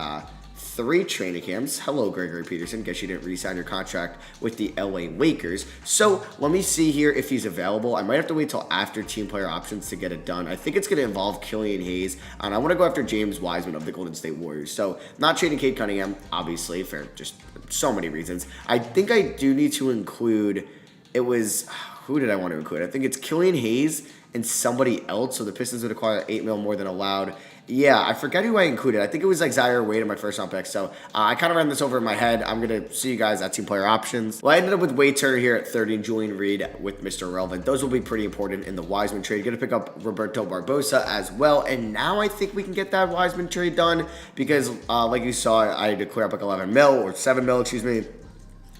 3 training camps. Hello, Gregory Peterson. Guess you didn't re-sign your contract with the LA Lakers. So let me see here if he's available. I might have to wait till after team player options to get it done. I think it's going to involve Killian Hayes, and I want to go after James Wiseman of the Golden State Warriors. So not trading Cade Cunningham, obviously, for just so many reasons. I think I do need to include, who did I want to include? I think it's Killian Hayes and somebody else. So the Pistons would acquire $8 million more than allowed. Yeah, I forget who I included. I think it was like Zaire Wade in my first round pick. So I kind of ran this over in my head. I'm going to see you guys at team player options. Well, I ended up with Wade Turner here at 30 and Julian Reed with Mr. Irrelevant. Those will be pretty important in the Wiseman trade. Going to pick up Roberto Barbosa as well. And now I think we can get that Wiseman trade done because like you saw, I had to clear up like 11 mil or 7 mil, excuse me.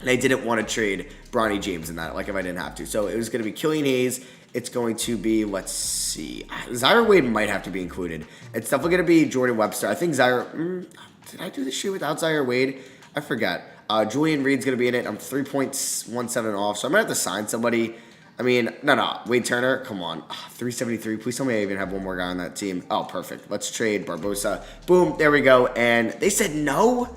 And I didn't want to trade Bronny James in that, like if I didn't have to. So it was going to be Killian Hayes. It's going to be, let's see, Zaire Wade might have to be included. It's definitely going to be Jordan Webster. I think did I do this shit without Zaire Wade? I forget. Julian Reed's going to be in it. I'm 3.17 off, so I might have to sign somebody. I mean, no, Wade Turner, come on. 373. Please tell me I even have one more guy on that team. Oh, perfect. Let's trade Barbosa. Boom, there we go. And they said no?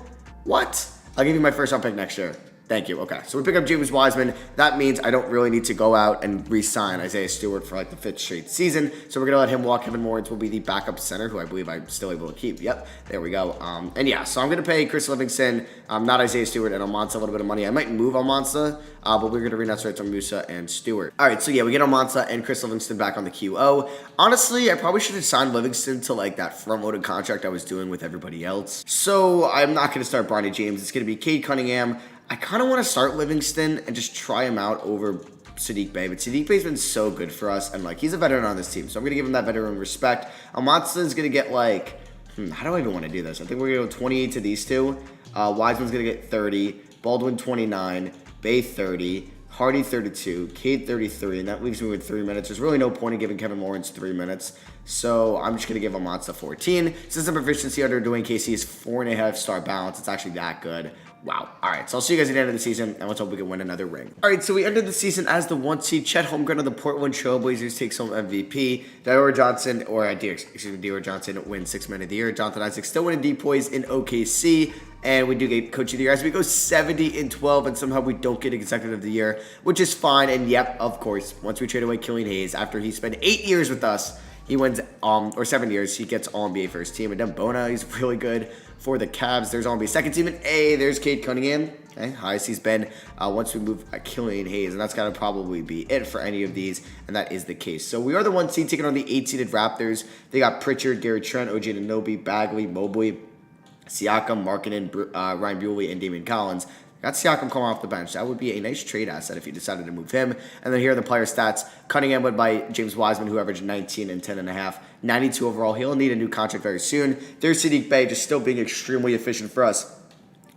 What? I'll give you my first round pick next year. Thank you. Okay, so we pick up James Wiseman. That means I don't really need to go out and re-sign Isaiah Stewart for like the 5th straight season. So we're going to let him walk. Kevin Lawrence will be the backup center, who I believe I'm still able to keep. Yep, there we go. And yeah, so I'm going to pay Chris Livingston, not Isaiah Stewart, and Almanza a little bit of money. I might move Almanza, but we're going to renounce rights on Musa and Stewart. All right, so yeah, we get Almanza and Chris Livingston back on the QO. Honestly, I probably should have signed Livingston to like that front-loaded contract I was doing with everybody else. So I'm not going to start Bronny James. It's going to be Cade Cunningham. I kind of want to start Livingston and just try him out over Sadiq Bey, but Sadiq Bey's been so good for us, and like he's a veteran on this team, so I'm going to give him that veteran respect. Almanza is going to get like, how do I even want to do this? I think we're going to go 28 to these two. Wiseman's going to get 30, Baldwin 29, Bey 30, Hardy 32, Cade 33, and that leaves me with 3 minutes. There's really no point in giving Kevin Lawrence 3 minutes, so I'm just going to give Almanza 14. System proficiency under Dwayne Casey is 4.5-star balance. It's actually that good. Wow. All right, so I'll see you guys at the end of the season, and let's hope we can win another ring. All right, so we ended the season as the 1 seed. Chet Holmgren of the Portland Trailblazers takes home MVP. Dior Johnson wins 6th Man of the Year. Jonathan Isaac still winning DPOYs in OKC. And we do get Coach of the Year as we go 70-12, and somehow we don't get Executive of the Year, which is fine. And yep, of course, once we trade away Killian Hayes, after he spent 8 years with us, he wins, or 7 years, he gets All-NBA first team. And then Bona, he's really good for the Cavs. There's All-NBA second team. And there's Cade Cunningham. Okay, highest he's been once we move Killian Hayes. And that's got to probably be it for any of these. And that is the case. So we are the 1 seed taking on the 8-seeded Raptors. They got Pritchard, Gary Trent, OG Anunoby, Bagley, Mobley, Siakam, Markkanen, Ryan Bewley, and Damian Collins. Got Siakam coming off the bench. That would be a nice trade asset if you decided to move him. And then here are the player stats. Cunningham would buy James Wiseman, who averaged 19 and 10.5. 92 overall. He'll need a new contract very soon. There's Sadiq Bey just still being extremely efficient for us.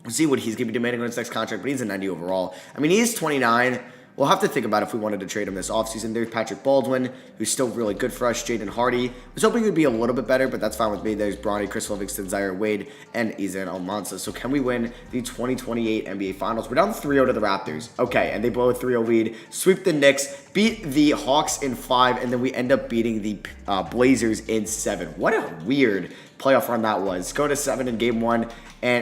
We'll see what he's going to be demanding on his next contract, but he's a 90 overall. I mean, he is 29. We'll have to think about if we wanted to trade him this offseason. There's Patrick Baldwin, who's still really good for us. Jaden Hardy. I was hoping he would be a little bit better, but that's fine with me. There's Bronny, Chris Livingston, Zaire Wade, and Izan Almanza. So can we win the 2028 NBA Finals? We're down 3-0 to the Raptors. Okay, and they blow a 3-0 lead. Sweep the Knicks, beat the Hawks in 5, and then we end up beating the Blazers in 7. What a weird playoff run that was. Go to 7 in game 1,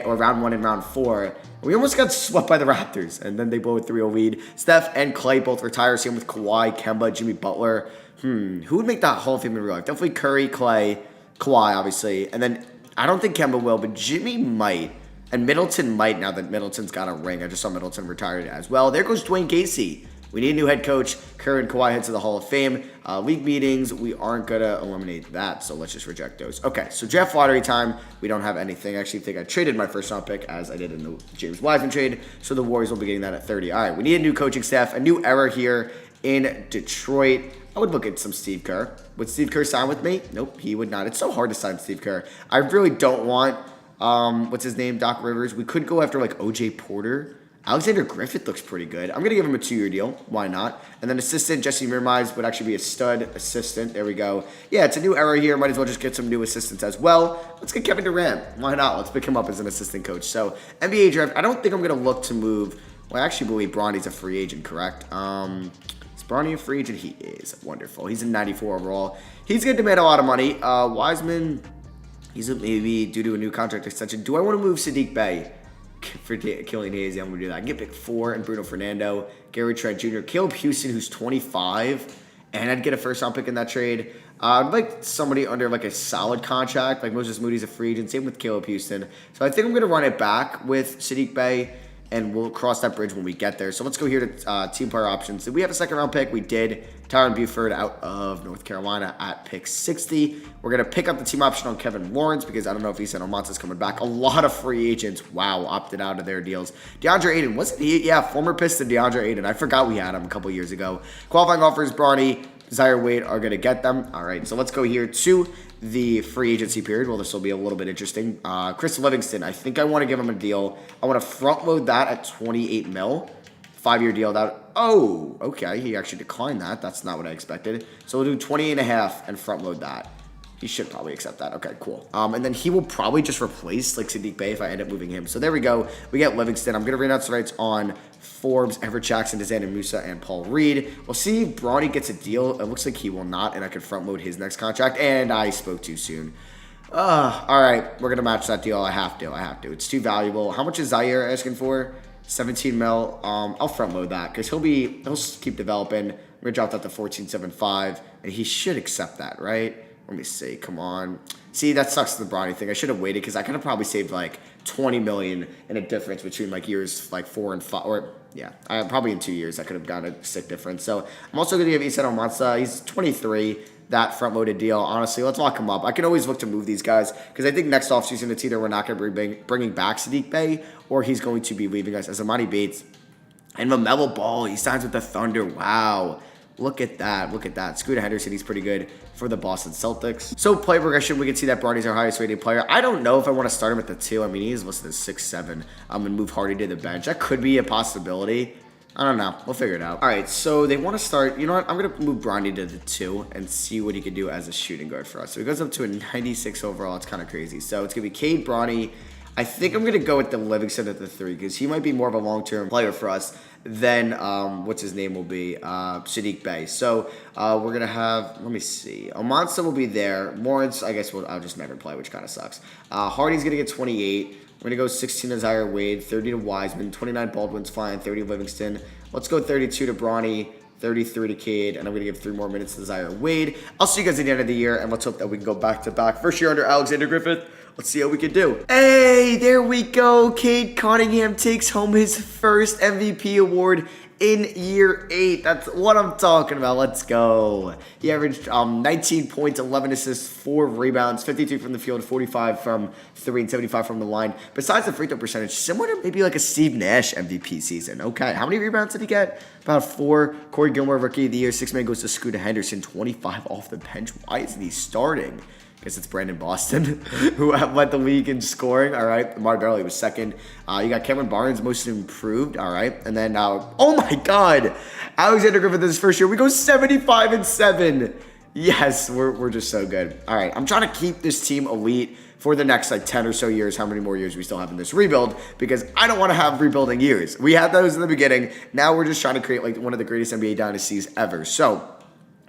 or round 1 and round 4. We almost got swept by the Raptors, and then they blow a 3-0 lead. Steph and Clay both retire. Same with Kawhi, Kemba, Jimmy Butler. Who would make that Hall of Fame in real life? Definitely Curry, Clay, Kawhi, obviously. And then I don't think Kemba will, but Jimmy might. And Middleton might now that Middleton's got a ring. I just saw Middleton retired as well. There goes Dwayne Casey. We need a new head coach. Curry and Kawhi head to the Hall of Fame. League meetings, we aren't going to eliminate that, so let's just reject those. Okay, so draft lottery time. We don't have anything. I actually think I traded my first round pick as I did in the James Wiseman trade, so the Warriors will be getting that at 30. All right, we need a new coaching staff, a new era here in Detroit. I would look at some Steve Kerr. Would Steve Kerr sign with me? Nope, he would not. It's so hard to sign Steve Kerr. I really don't want, what's his name, Doc Rivers. We could go after, like, O.J. Porter. Alexander Griffith looks pretty good. I'm going to give him a 2-year deal. Why not? And then assistant, Jesse Mirmize would actually be a stud assistant. There we go. Yeah, it's a new era here. Might as well just get some new assistants as well. Let's get Kevin Durant. Why not? Let's pick him up as an assistant coach. So, NBA draft, I don't think I'm going to look to move. Well, I actually believe Bronny's a free agent, correct? Is Bronny a free agent? He is. Wonderful. He's a 94 overall. He's going to demand a lot of money. Wiseman, he's maybe due to a new contract extension. Do I want to move Sadiq Bey? For Killian Hayes, I'm going to do that. I can get pick 4 and Bruno Fernando, Gary Trent Jr., Caleb Houston, who's 25, and I'd get a first-round pick in that trade. I'd like somebody under like a solid contract, like Moses Moody's a free agent, same with Caleb Houston. So I think I'm going to run it back with Sadiq Bey, and we'll cross that bridge when we get there. So let's go here to team player options. Did we have a second-round pick? We did. Tyron Buford out of North Carolina at pick 60. We're going to pick up the team option on Kevin Lawrence because I don't know if Izan Almanza's coming back. A lot of free agents, wow, opted out of their deals. DeAndre Ayton, wasn't he? Yeah, former Piston DeAndre Ayton. I forgot we had him a couple years ago. Qualifying offers, Bronny, Zaire Wade are going to get them. All right, so let's go here to the free agency period. Well, this will be a little bit interesting. Chris Livingston, I think I want to give him a deal. I want to front load that at 28 mil. 5-year deal. Oh, okay. He actually declined that. That's not what I expected. So we'll do 28.5 and front load that. He should probably accept that. Okay, cool. And then he will probably just replace like Sadiq Bey if I end up moving him. So there we go. We get Livingston. I'm going to renounce the rights on Forbes, Everett Jackson, Dejan Musa, and Paul Reed. We'll see if Bronny gets a deal. It looks like he will not, and I can front load his next contract. And I spoke too soon. All right. We're going to match that deal. I have to. It's too valuable. How much is Zaire asking for? 17 mil. I'll front load that because he'll keep developing. We're going to drop that to 14.75, and he should accept that, right? Let me see. Come on. See, that sucks the Bronny thing. I should have waited because I could have probably saved like 20 million in a difference between like years like 4 and 5. Or yeah, probably in 2 years I could have gotten a sick difference. So I'm also going to give Izan Almanza. He's 23. That front-loaded deal. Honestly, let's lock him up. I can always look to move these guys because I think next offseason it's either we're not going to be bringing back Sadiq Bey or he's going to be leaving us as Amani Bates. And LaMelo Ball, he signs with the Thunder. Wow. Look at that. Scooter Henderson, he's pretty good for the Boston Celtics. So play progression, we can see that Bronny's our highest rated player. I don't know if I want to start him at the 2. I mean, he's listed as 6'7". I'm going to move Hardy to the bench. That could be a possibility. I don't know. We'll figure it out. All right, so they want to start. You know what? I'm going to move Bronny to the 2 and see what he could do as a shooting guard for us. So he goes up to a 96 overall. It's kind of crazy. So it's going to be Cade, Bronny. I think I'm going to go with the Livingston at the 3 because he might be more of a long-term player for us than, what's his name will be, Sadiq Bey. So we're going to have, let me see. Almanza will be there. Lawrence, I guess I'll just never play, which kind of sucks. Hardy's going to get 28. We're going to go 16 to Zaire Wade, 30 to Wiseman, 29 Baldwin's fine, 30 Livingston. Let's go 32 to Bronny, 33 to Cade, and I'm going to give 3 more minutes to Zaire Wade. I'll see you guys at the end of the year, and let's hope that we can go back-to-back. First year under Alexander Griffith. Let's see how we can do. Hey, there we go. Cade Cunningham takes home his first MVP award in year 8. That's what I'm talking about. Let's go. He averaged 19 points, 11 assists, 4 rebounds, 53 from the field, 45 from 3, and 75 from the line. Besides the free throw percentage, similar to maybe like a Steve Nash MVP season. Okay, how many rebounds did he get? About 4. Corey Gilmore, Rookie of the Year. 6 man goes to Scooter Henderson, 25 off the bench. Why isn't he starting? I guess it's Brandon Boston, who led the league in scoring. All right. Amari Barley was second. You got Cameron Barnes, most improved. All right. And then, oh my God, Alexander Griffith this first year. We go 75-7. Yes, we're just so good. All right. I'm trying to keep this team elite for the next like 10 or so years, how many more years we still have in this rebuild, because I don't want to have rebuilding years. We had those in the beginning. Now we're just trying to create like one of the greatest NBA dynasties ever. So,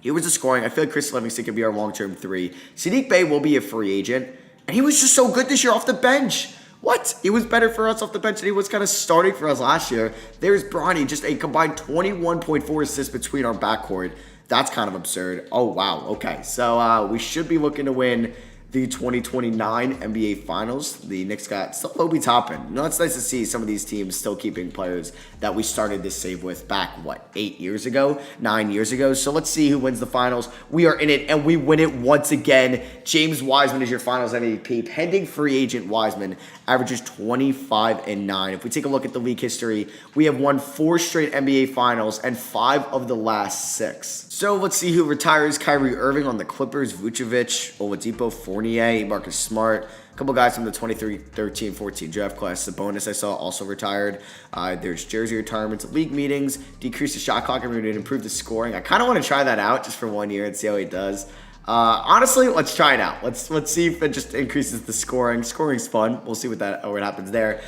here was the scoring. I feel like Chris Livingston could be our long-term 3. Sadiq Bey will be a free agent. And he was just so good this year off the bench. What? He was better for us off the bench than he was kind of starting for us last year. There's Bronny, just a combined 21.4 assists between our backcourt. That's kind of absurd. Oh, wow. Okay. So we should be looking to win the 2029 NBA Finals. The Knicks got still Obi Toppin. You know, it's nice to see some of these teams still keeping players that we started this save with back, 8 years ago, 9 years ago. So let's see who wins the Finals. We are in it, and we win it once again. James Wiseman is your Finals MVP. Pending free agent Wiseman averages 25-9. If we take a look at the league history, we have won 4 straight NBA Finals and 5 of the last 6. So let's see who retires. Kyrie Irving on the Clippers, Vucevic, Oladipo, Fournier, Marcus Smart. A couple guys from the 23-13-14 draft class. Sabonis I saw also retired. There's jersey retirements, league meetings, decrease the shot clock, and improve the scoring. I kind of want to try that out just for 1 year and see how he does. Honestly, let's try it out. Let's see if it just increases the scoring. Scoring's fun. We'll see what happens there.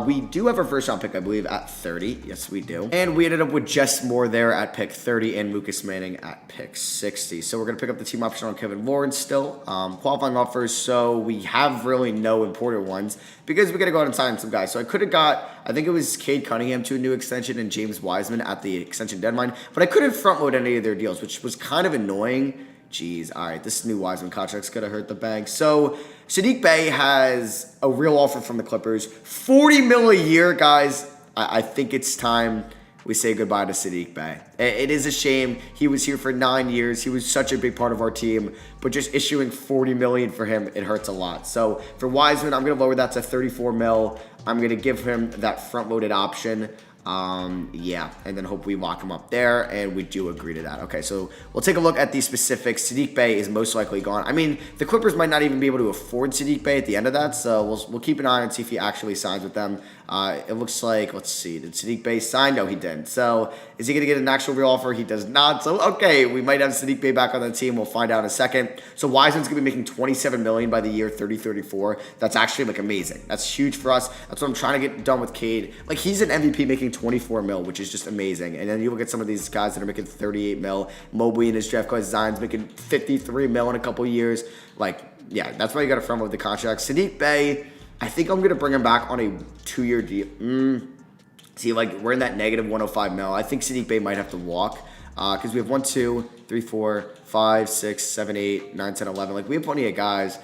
We do have our first round pick, I believe, at 30. Yes, we do. And we ended up with Jess Moore there at pick 30 and Lucas Manning at pick 60. So we're going to pick up the team option on Kevin Lawrence still. Qualifying offers, so we have really no important ones because we got to go out and sign some guys. So I could have got, I think it was Cade Cunningham to a new extension and James Wiseman at the extension deadline, but I couldn't front load any of their deals, which was kind of annoying. Jeez, all right, this new Wiseman contract's going to hurt the bank. So, Sadiq Bey has a real offer from the Clippers. $40 million a year, guys. I think it's time we say goodbye to Sadiq Bey. It is a shame. He was here for 9 years. He was such a big part of our team. But just issuing $40 million for him, it hurts a lot. So, for Wiseman, I'm going to lower that to $34 million. I'm going to give him that front-loaded option. Yeah, and then hope we lock him up there, and we do agree to that. Okay, so we'll take a look at the specifics. Sadiq Bey is most likely gone. I mean, the Clippers might not even be able to afford Sadiq Bey at the end of that, so we'll keep an eye and see if he actually signs with them. It looks like, let's see, did Sadiq Bey sign? No, he didn't. So is he going to get an actual real offer? He does not. So, okay, we might have Sadiq Bey back on the team. We'll find out in a second. So Wiseman's going to be making $27 million by the year 30-34. That's actually, like, amazing. That's huge for us. That's what I'm trying to get done with Cade. Like, he's an MVP making $24 million, which is just amazing. And then you look at some of these guys that are making $38 million. Mobley in his draft class, Zion's making $53 million in a couple years. Like, yeah, that's why you got to front with the contract. Sadiq Bey, I think I'm going to bring him back on a 2-year deal. See, like, we're in that negative $105 million. I think Sadiq Bey might have to walk because we have 1, 2, 3, 4, 5, 6, 7, 8, 9, 10, 11. Like, we have plenty of guys.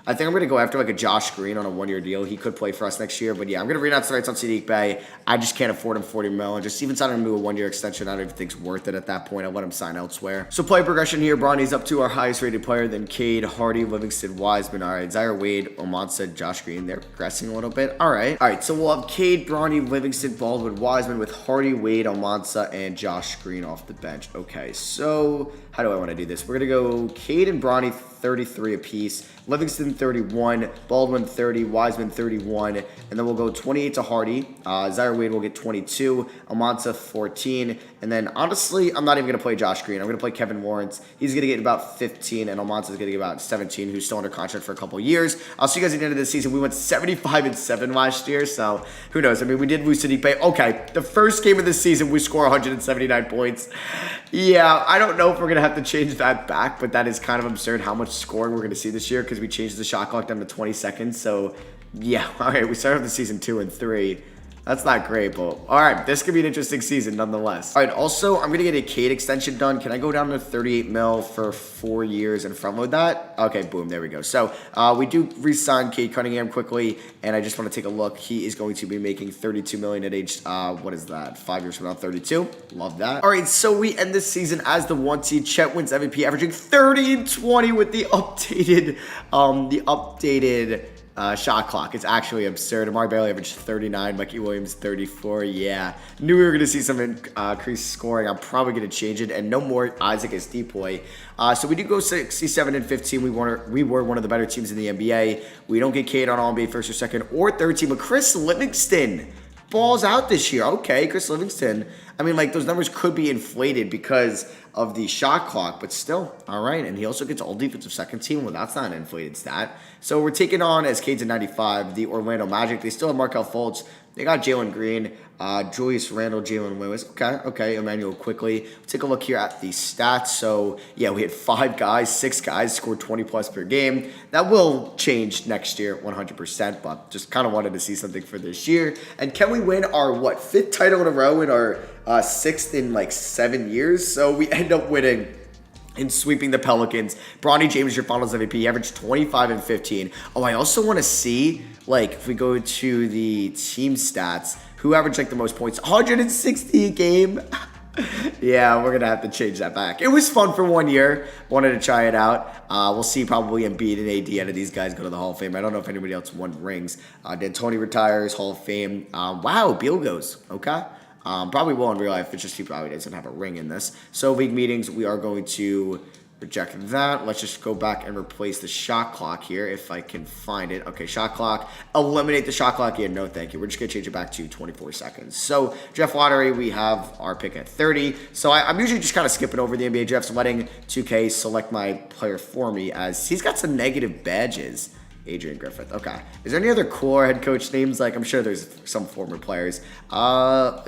I think I'm going to go after, like, a Josh Green on a 1-year deal. He could play for us next year. But, yeah, I'm going to read out the rights on Sadiq Bey. I just can't afford him $40 million. Just even signing him to a 1-year extension, I don't even think it's worth it at that point. I'll let him sign elsewhere. So, play progression here. Bronny's up to our highest-rated player, then Cade, Hardy, Livingston, Wiseman. All right, Zaire Wade, Omansa, Josh Green. They're progressing a little bit. All right, so we'll have Cade, Bronny, Livingston, Baldwin, Wiseman with Hardy, Wade, Omansa, and Josh Green off the bench. Okay, so how do I want to do this? We're going to go Cade and Bronny 33 apiece. Livingston 31, Baldwin 30, Wiseman 31, and then we'll go 28 to Hardy. Zaire Wade will get 22, Almanza 14, and then honestly, I'm not even going to play Josh Green. I'm going to play Kevin Lawrence. He's going to get about 15, and Almanza's going to get about 17, who's still under contract for a couple years. I'll see you guys at the end of this season. We went 75-7 last year, so who knows? I mean, we did lose to Sadiq Bey. Okay, the first game of the season, we score 179 points. Yeah, I don't know if we're going to have to change that back, but that is kind of absurd how much scoring we're going to see this year because we changed the shot clock down to 20 seconds. So, yeah, all right, we started off the season 2-3. That's not great, but all right, this could be an interesting season nonetheless. All right, also, I'm going to get a Cade extension done. Can I go down to 38 mil for 4 years and front load that? Okay, boom, there we go. So we do re-sign Cade Cunningham quickly, and I just want to take a look. He is going to be making $32 million at age, what is that, 5 years from now, 32. Love that. All right, so we end this season as the 1 seed. Chet wins MVP, averaging 30 and 20 with the updated, shot clock. It's actually absurd. Amari Bailey averaged 39. Mikey Williams 34. Yeah, knew we were going to see some increased scoring. I'm probably going to change it, and no more Isaac as depoy. So we do go 67 and 15. We were one of the better teams in the NBA. We don't get Cade on All-NBA first or second or third team, but Chris Livingston balls out this year. Okay, Chris Livingston. I mean, like, those numbers could be inflated because of the shot clock, but still, all right. And he also gets all defensive second team. Well, that's not an inflated stat. So we're taking on, as Cade's in 95, the Orlando Magic. They still have Markelle Fultz. They got Jalen Green, Julius Randle, Jalen Lewis. Okay, Emmanuel quickly. Take a look here at the stats. So, yeah, we had 6 guys scored 20-plus per game. That will change next year 100%, but just kind of wanted to see something for this year. And can we win our, 5th title in a row in our 6th in, 7 years? So we end up winning and sweeping the Pelicans. Bronny James, your finals MVP, he averaged 25 and 15. Oh, I also want to see, if we go to the team stats, who averaged, the most points? 160 a game. Yeah, we're going to have to change that back. It was fun for 1 year. Wanted to try it out. We'll see probably Embiid and AD out of these guys go to the Hall of Fame. I don't know if anybody else won rings. D'Antoni retires, Hall of Fame. Wow, Beal goes. Okay. Probably will in real life. It's just he probably doesn't have a ring in this. So league meetings, we are going to reject that. Let's just go back and replace the shot clock here if I can find it. Okay, shot clock. Eliminate the shot clock. Yeah, no thank you. We're just going to change it back to 24 seconds. So draft lottery, we have our pick at 30. So I'm usually just kind of skipping over the NBA drafts, letting 2K select my player for me as he's got some negative badges. Adrian Griffith. Okay. Is there any other cooler head coach names? I'm sure there's some former players. Is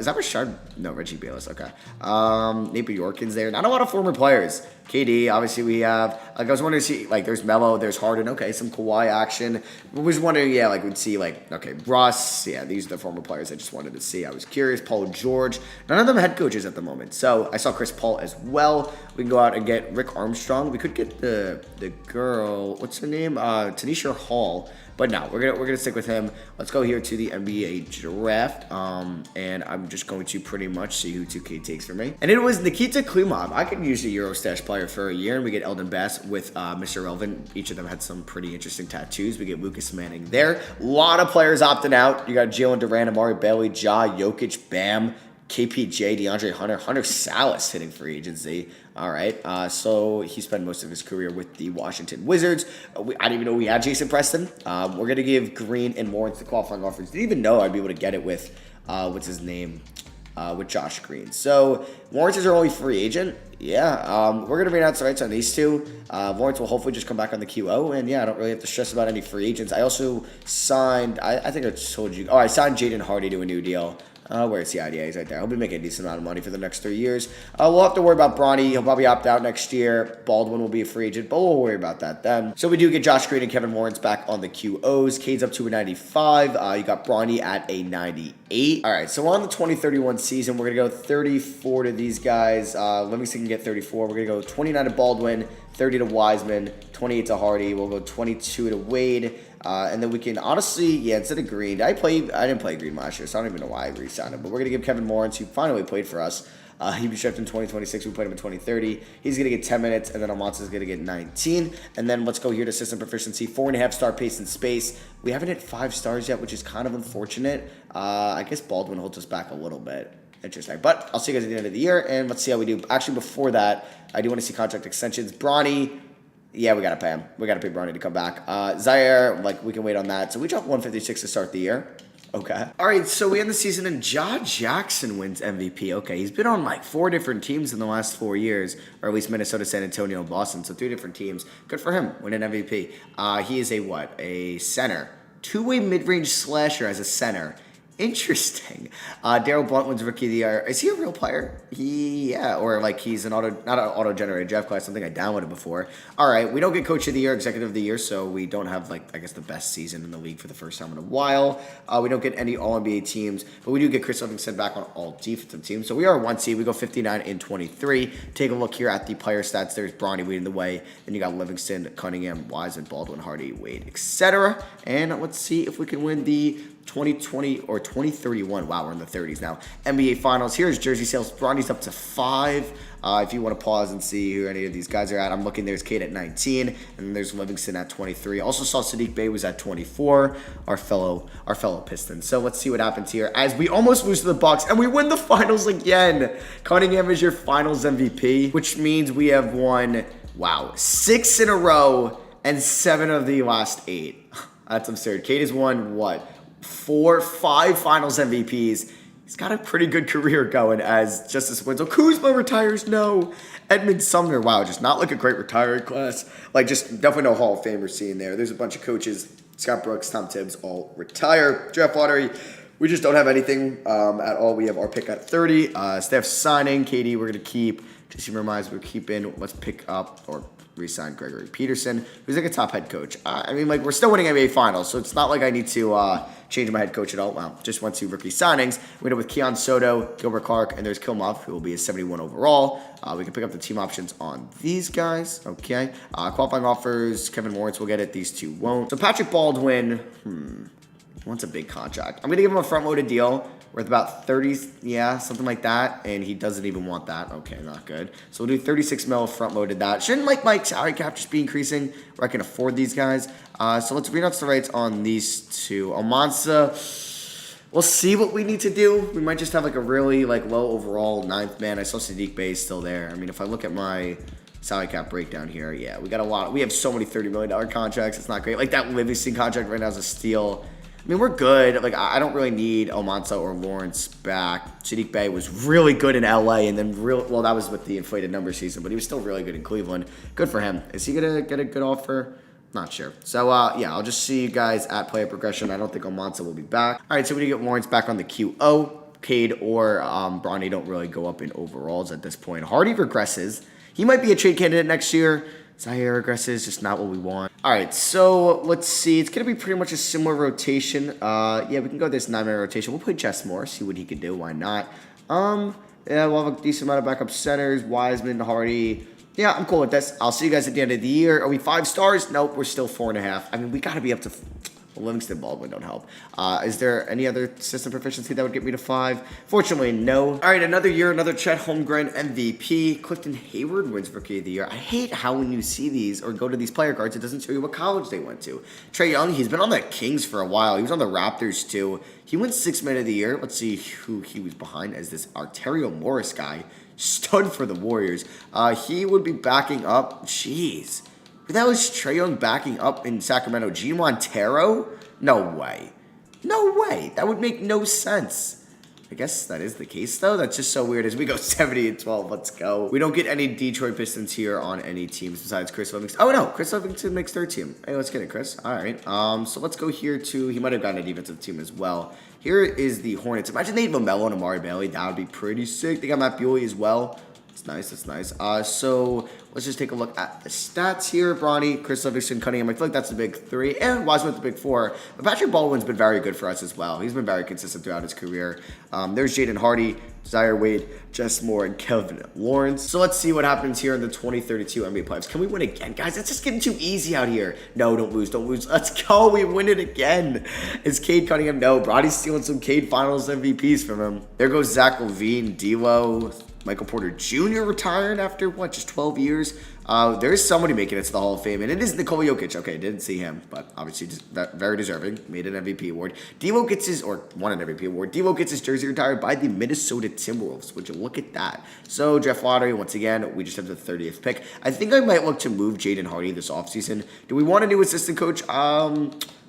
that Rashard? No, Reggie Bayless. Okay. Nate Bjorken's there. Not a lot of former players. KD, obviously we have. I was wondering to see, there's Melo, there's Harden. Okay, some Kawhi action. I was wondering, we'd see, okay, Russ. Yeah, these are the former players I just wanted to see. I was curious. Paul George. None of them head coaches at the moment. So I saw Chris Paul as well. We can go out and get Rick Armstrong. We could get the girl. What's her name? Tanisha Hall. But no, we're gonna stick with him. Let's go here to the NBA draft. And I'm just going to pretty much see who 2K takes for me. And it was Nikita Klimov. I could use the Eurostash player for a year, and we get Eldon Bass with Mr. Relevant. Each of them had some pretty interesting tattoos. We get Lucas Manning there. A lot of players opting out. You got Jalen Durant, Amari Bailey, Ja, Jokic, Bam, KPJ, DeAndre Hunter, Hunter Salas hitting free agency. All right. So he spent most of his career with the Washington Wizards. I didn't even know we had Jason Preston. We're going to give Green and Lawrence the qualifying offers. Didn't even know I'd be able to get it with, what's his name? With Josh Green. So Lawrence is our only free agent. Yeah. We're going to read out the rights on these two. Lawrence will hopefully just come back on the QO. And yeah, I don't really have to stress about any free agents. I also signed, I think I told you. Oh, I signed Jaden Hardy to a new deal. Where's the IDA? He's right there. He'll be making a decent amount of money for the next 3 years. We'll have to worry about Bronny. He'll probably opt out next year. Baldwin will be a free agent, but we'll worry about that then. So we do get Josh Green and Kevin Lawrence back on the QOs. Cade's up to a 95. You got Bronny at a 98. All right, so we're on the 2031 season. We're going to go 34 to these guys. Livingston can get 34. We're going to go 29 to Baldwin, 30 to Wiseman, 28 to Hardy. We'll go 22 to Wade. And then we can honestly, instead of Green, I didn't play Green last year, so I don't even know why I re-signed him. But we're going to give Kevin Lawrence, who finally played for us. He was drafted in 2026. We played him in 2030. He's going to get 10 minutes, and then Almanza's going to get 19. And then let's go here to system proficiency, 4.5-star pace and space. We haven't hit 5 stars yet, which is kind of unfortunate. I guess Baldwin holds us back a little bit. Interesting. But I'll see you guys at the end of the year, and let's see how we do. Actually, before that, I do want to see contract extensions. Bronny. Yeah, we got to pay him. We got to pay Bronny to come back. Zaire, we can wait on that. So we dropped 156 to start the year. Okay. All right, so we end the season and Ja Jackson wins MVP. Okay, he's been on 4 different teams in the last 4 years, or at least Minnesota, San Antonio, and Boston. So 3 different teams. Good for him, winning MVP. He is a center. 2-way mid-range slasher as a center Interesting. Daryl Blunt wins Rookie of the Year. Is he a real player? Yeah, or like he's not an auto-generated draft class, something I downloaded before. All right, we don't get Coach of the Year, Executive of the Year, so we don't have like I guess the best season in the league for the first time in a while. We don't get any All-NBA teams, but we do get Chris Livingston back on all defensive teams. So we are a 1 seed. We go 59-23. Take a look here at the player stats. There's Bronny leading the way. Then you got Livingston, Cunningham, Wiseman, Baldwin, Hardy, Wade, etc. And let's see if we can win the 2020 or 2031. Wow, we're in the 30s now. NBA Finals. Here's jersey sales. Bronny's up to 5. If you want to pause and see who any of these guys are at, I'm looking. There's Cade at 19, and then there's Livingston at 23. Also saw Sadiq Bey was at 24. Our fellow Pistons. So let's see what happens here as we almost lose to the Bucks and we win the finals again. Cunningham is your Finals MVP, which means we have won 6 in a row and 7 of the last 8. That's absurd. Cade has won what? 5 Finals MVPs. He's got a pretty good career going as Justice Winslow. Kuzma retires, no. Edmund Sumner, wow, just not like a great retiring class. Like, just definitely no Hall of Famers seen there. There's a bunch of coaches, Scott Brooks, Tom Tibbs, all retire. Draft lottery, we just don't have anything at all. We have our pick at 30. Steph's signing. KD, we're going to keep. Just to remind us, we're keeping. Let's pick up or re-sign Gregory Peterson, who's like a top head coach. I mean, like, we're still winning NBA Finals, so it's not like I need to change my head coach at all. Well, just went to rookie signings. We ended up with Keon Soto, Gilbert Clark, and there's Kilmuff, who will be a 71 overall. We can pick up the team options on these guys. Okay. Qualifying offers, Kevin Lawrence will get it. These two won't. So Patrick Baldwin, wants a big contract. I'm going to give him a front-loaded deal worth about 30, something like that, and he doesn't even want that. Okay, not good. So we'll do 36 mil front-loaded that. Shouldn't like Mike's salary cap just be increasing where I can afford these guys? So let's read out the rates on these two. Almanza, we'll see what we need to do. We might just have like a really like low overall 9th man. I saw Sadiq Bey still there. I mean, if I look at my salary cap breakdown here, yeah, we got a lot. We have so many $30 million contracts. It's not great. Like that Livingston contract right now is a steal. I mean, we're good. Like, I don't really need Almanza or Lawrence back. Sadiq Bey was really good in LA, and then that was with the inflated number season, but he was still really good in Cleveland. Good for him. Is he gonna get a good offer? Not sure. So, I'll just see you guys at player progression. I don't think Almanza will be back. All right, so we get Lawrence back on the QO. Cade or Bronny don't really go up in overalls at this point. Hardy regresses. He might be a trade candidate next year. Zaire regresses, just not what we want. All right, so let's see. It's going to be pretty much a similar rotation. We can go this 9-man rotation. We'll play Jess Moore, see what he can do. Why not? We'll have a decent amount of backup centers. Wiseman, Hardy. Yeah, I'm cool with this. I'll see you guys at the end of the year. Are we 5 stars? Nope, we're still 4.5. I mean, we got to be up to... Livingston, Baldwin don't help. Is there any other system proficiency that would get me to 5? Fortunately, no. All right, another year, another Chet Holmgren MVP. Clifton Hayward wins Rookie of the Year. I hate how when you see these or go to these player cards, it doesn't show you what college they went to. Trae Young, he's been on the Kings for a while. He was on the Raptors too. He wins 6th man of the year. Let's see who he was behind as this Arterio Morris guy. Stud for the Warriors. He would be backing up. Jeez. That was Trae Young backing up in Sacramento. Gene Montero? No way. No way. That would make no sense. I guess that is the case, though. That's just so weird as we go 70-12. Let's go. We don't get any Detroit Pistons here on any teams besides Chris Livingston. Oh, no. Chris Livingston makes 3rd team. Hey, let's get it, Chris. All right. So let's go here to... He might have gotten a defensive team as well. Here is the Hornets. Imagine they had LaMelo and Amari Bailey. That would be pretty sick. They got Matt Buelley as well. That's nice. That's nice. So let's just take a look at the stats here. Bronny, Chris Livingston, Cunningham. I feel like that's the big 3. And Wiseman with the big 4. But Patrick Baldwin's been very good for us as well. He's been very consistent throughout his career. There's Jaden Hardy, Zaire Wade, Jess Moore, and Kelvin Lawrence. So let's see what happens here in the 2032 NBA playoffs. Can we win again? Guys, it's just getting too easy out here. No, don't lose. Don't lose. Let's go. We win it again. Is Cade Cunningham? No. Bronny's stealing some Cade Finals MVPs from him. There goes Zach LaVine, D'Lo, Michael Porter Jr. retired after, just 12 years? There is somebody making it to the Hall of Fame, and it is Nikola Jokic. Okay, didn't see him, but obviously just very deserving. Made an MVP award. D'Lo gets his, or won an MVP award. D'Lo gets his jersey retired by the Minnesota Timberwolves. Would you look at that? So, draft lottery, once again, we just have the 30th pick. I think I might look to move Jaden Hardy this offseason. Do we want a new assistant coach?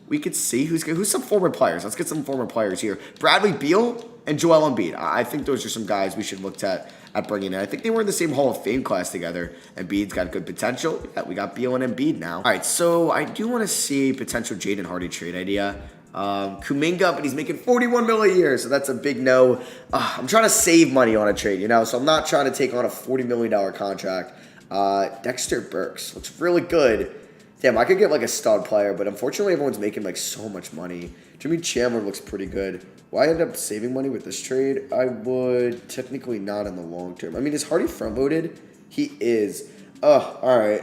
We could see who's some former players. Let's get some former players here. Bradley Beal and Joel Embiid. I think those are some guys we should look at bringing in. I think they were in the same Hall of Fame class together. Embiid's got good potential. Yeah, we got Beal and Embiid now. All right, so I do want to see a potential Jaden Hardy trade idea. Kuminga, but he's making $41 million a year, so that's a big no. I'm trying to save money on a trade, so I'm not trying to take on a $40 million contract. Dexter Burks looks really good. Damn, I could get like a stud player, but unfortunately everyone's making like so much money. Jimmy Chandler looks pretty good. Will I end up saving money with this trade? I would technically not in the long term. I mean, is Hardy front-loaded? He is. All right.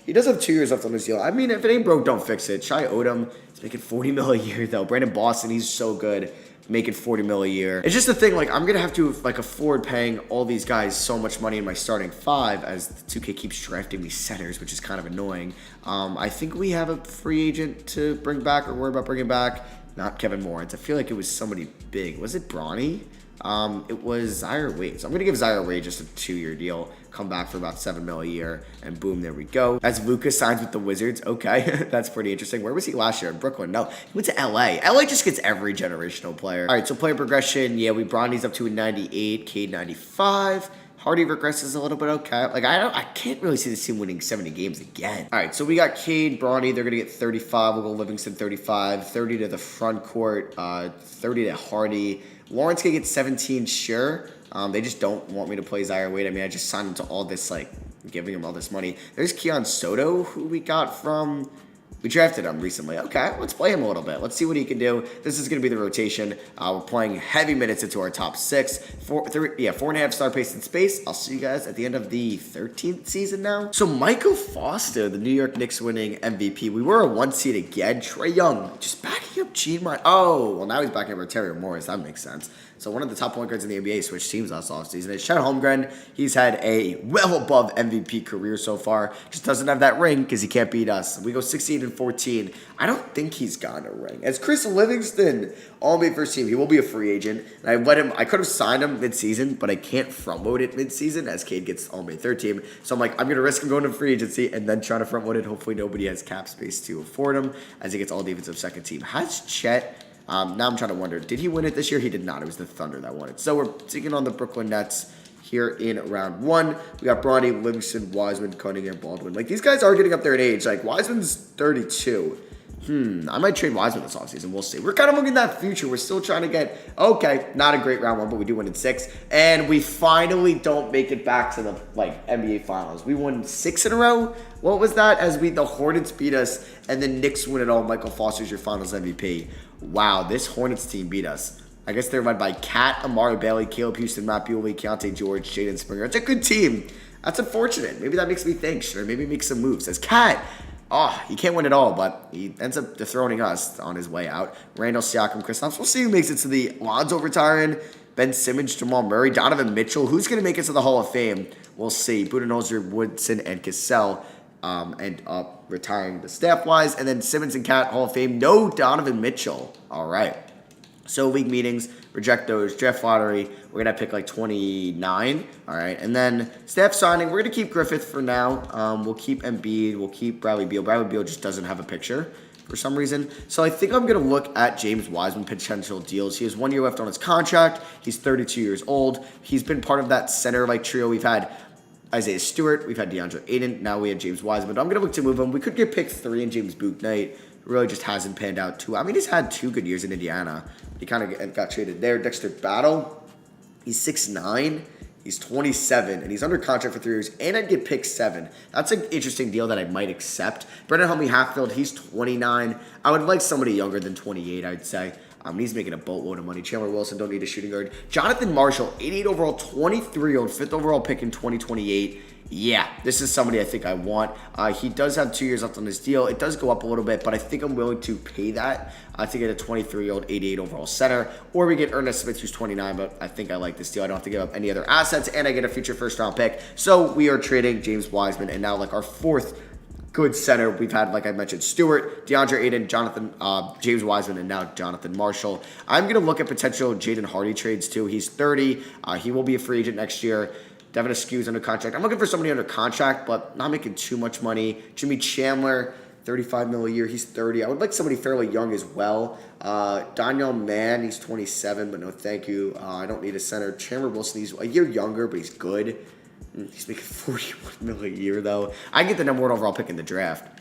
He does have 2 years left on his deal. I mean, if it ain't broke, don't fix it. Shai Odom is making $40 million a year though. Brandon Boston, he's so good, making $40 million a year. It's just the thing, like I'm gonna have to like afford paying all these guys so much money in my starting five as the 2K keeps drafting these centers, which is kind of annoying. I think we have a free agent to bring back or worry about bringing back. Not Kevin Morant. I feel like it was somebody big. Was it Bronny? It was Zaire Wade. So I'm going to give Zaire Wade just a 2-year deal, come back for about $7 million a year, and boom, there we go. As Luka signs with the Wizards, okay, that's pretty interesting. Where was he last year? In Brooklyn? No, he went to LA. LA just gets every generational player. All right, so player progression, yeah, Bronny's up to a 98, Cade 95. Hardy regresses a little bit, okay. Like, I can't really see this team winning 70 games again. All right, so we got Cade, Bronny. They're going to get 35. We'll go Livingston 35, 30 to the front court, 30 to Hardy. Lawrence can get 17, sure. They just don't want me to play Zaire Wade. I mean, I just signed him to all this, like, giving him all this money. There's Keon Soto, who we got from... We drafted him recently. Okay, let's play him a little bit. Let's see what he can do. This is going to be the rotation. We're playing heavy minutes into our top 6. 4.5 star pace and space. I'll see you guys at the end of the 13th season now. So Michael Foster, the New York Knicks winning MVP. We were a 1 seed again. Trae Young just backing up Gene Martin. Oh, well now he's backing up Arterio Morris. That makes sense. So one of the top point guards in the NBA switched teams last offseason. It's Chet Holmgren. He's had a well above MVP career so far. Just doesn't have that ring because he can't beat us. We go 16-14. I don't think he's gotten a ring. As Chris Livingston, All-NBA first team, he will be a free agent. And I could have signed him mid-season, but I can't front-load it mid-season as Cade gets All-NBA third team. So I'm like, I'm going to risk him going to free agency and then trying to front-load it. Hopefully nobody has cap space to afford him as he gets all defensive second team. Has Chet... now I'm trying to wonder, did he win it this year? He did not. It was the Thunder that won it. So we're taking on the Brooklyn Nets here in round 1. We got Bronny, Livingston, Wiseman, Cunningham, Baldwin. Like, these guys are getting up there in age. Like, Wiseman's 32. I might trade Wiseman this offseason. We'll see. We're kind of looking at that future. We're still trying to get, okay, not a great round 1, but we do win in 6. And we finally don't make it back to the, NBA Finals. We won 6 in a row. What was that? As the Hornets beat us, and the Knicks win it all. Michael Foster's your Finals MVP. Wow, this Hornets team beat us. I guess they're led by Cat, Amari Bailey, Caleb Houston, Matt Bewley, Keontae George, Jaden Springer. It's a good team. That's unfortunate. Maybe that makes me think. Should I maybe make some moves? As Cat, he can't win it all, but he ends up dethroning us on his way out. Randall, Siakam, Kristaps. We'll see who makes it to the Lonzo retiring. Ben Simmons, Jamal Murray, Donovan Mitchell. Who's going to make it to the Hall of Fame? We'll see. Budenholzer, Woodson, and Cassell end up retiring the staff-wise. And then Simmons and Cat, Hall of Fame. No Donovan Mitchell. All right. So league meetings, reject those. Draft lottery, we're going to pick 29. All right. And then staff signing, we're going to keep Griffith for now. We'll keep Embiid. We'll keep Bradley Beal. Bradley Beal just doesn't have a picture for some reason. So I think I'm going to look at James Wiseman potential deals. He has 1 year left on his contract. He's 32 years old. He's been part of that center trio. We've had Isaiah Stewart. We've had DeAndre Ayton. Now we have James Wiseman. I'm going to look to move him. We could get pick 3 in James Bouknight. Really just hasn't panned out too. I mean, he's had 2 good years in Indiana. He kind of got traded there. Dexter Battle, he's 6'9". He's 27, and he's under contract for 3 years, and I'd get pick 7. That's an interesting deal that I might accept. Brendan Helmy Hatfield, he's 29. I would like somebody younger than 28, I'd say. He's making a boatload of money. Chandler Wilson, don't need a shooting guard. Jonathan Marshall, 88 overall, 23-year-old, 5th overall pick in 2028. Yeah, this is somebody I think I want. He does have 2 years left on his deal. It does go up a little bit, but I think I'm willing to pay that to get a 23-year-old, 88 overall center. Or we get Ernest Smith, who's 29, but I think I like this deal. I don't have to give up any other assets, and I get a future first-round pick. So we are trading James Wiseman, and now our 4th good center. We've had, like I mentioned, Stewart, DeAndre Ayton, James Wiseman, and now Jonathan Marshall. I'm going to look at potential Jaden Hardy trades, too. He's 30. He will be a free agent next year. Devin Askew's under contract. I'm looking for somebody under contract, but not making too much money. Jimmy Chandler, $35 million a year. He's 30. I would like somebody fairly young as well. Daniel Mann, he's 27, but no thank you. I don't need a center. Chandler Wilson, he's a year younger, but he's good. He's making $41 million a year, though. I can get the number 1 overall pick in the draft.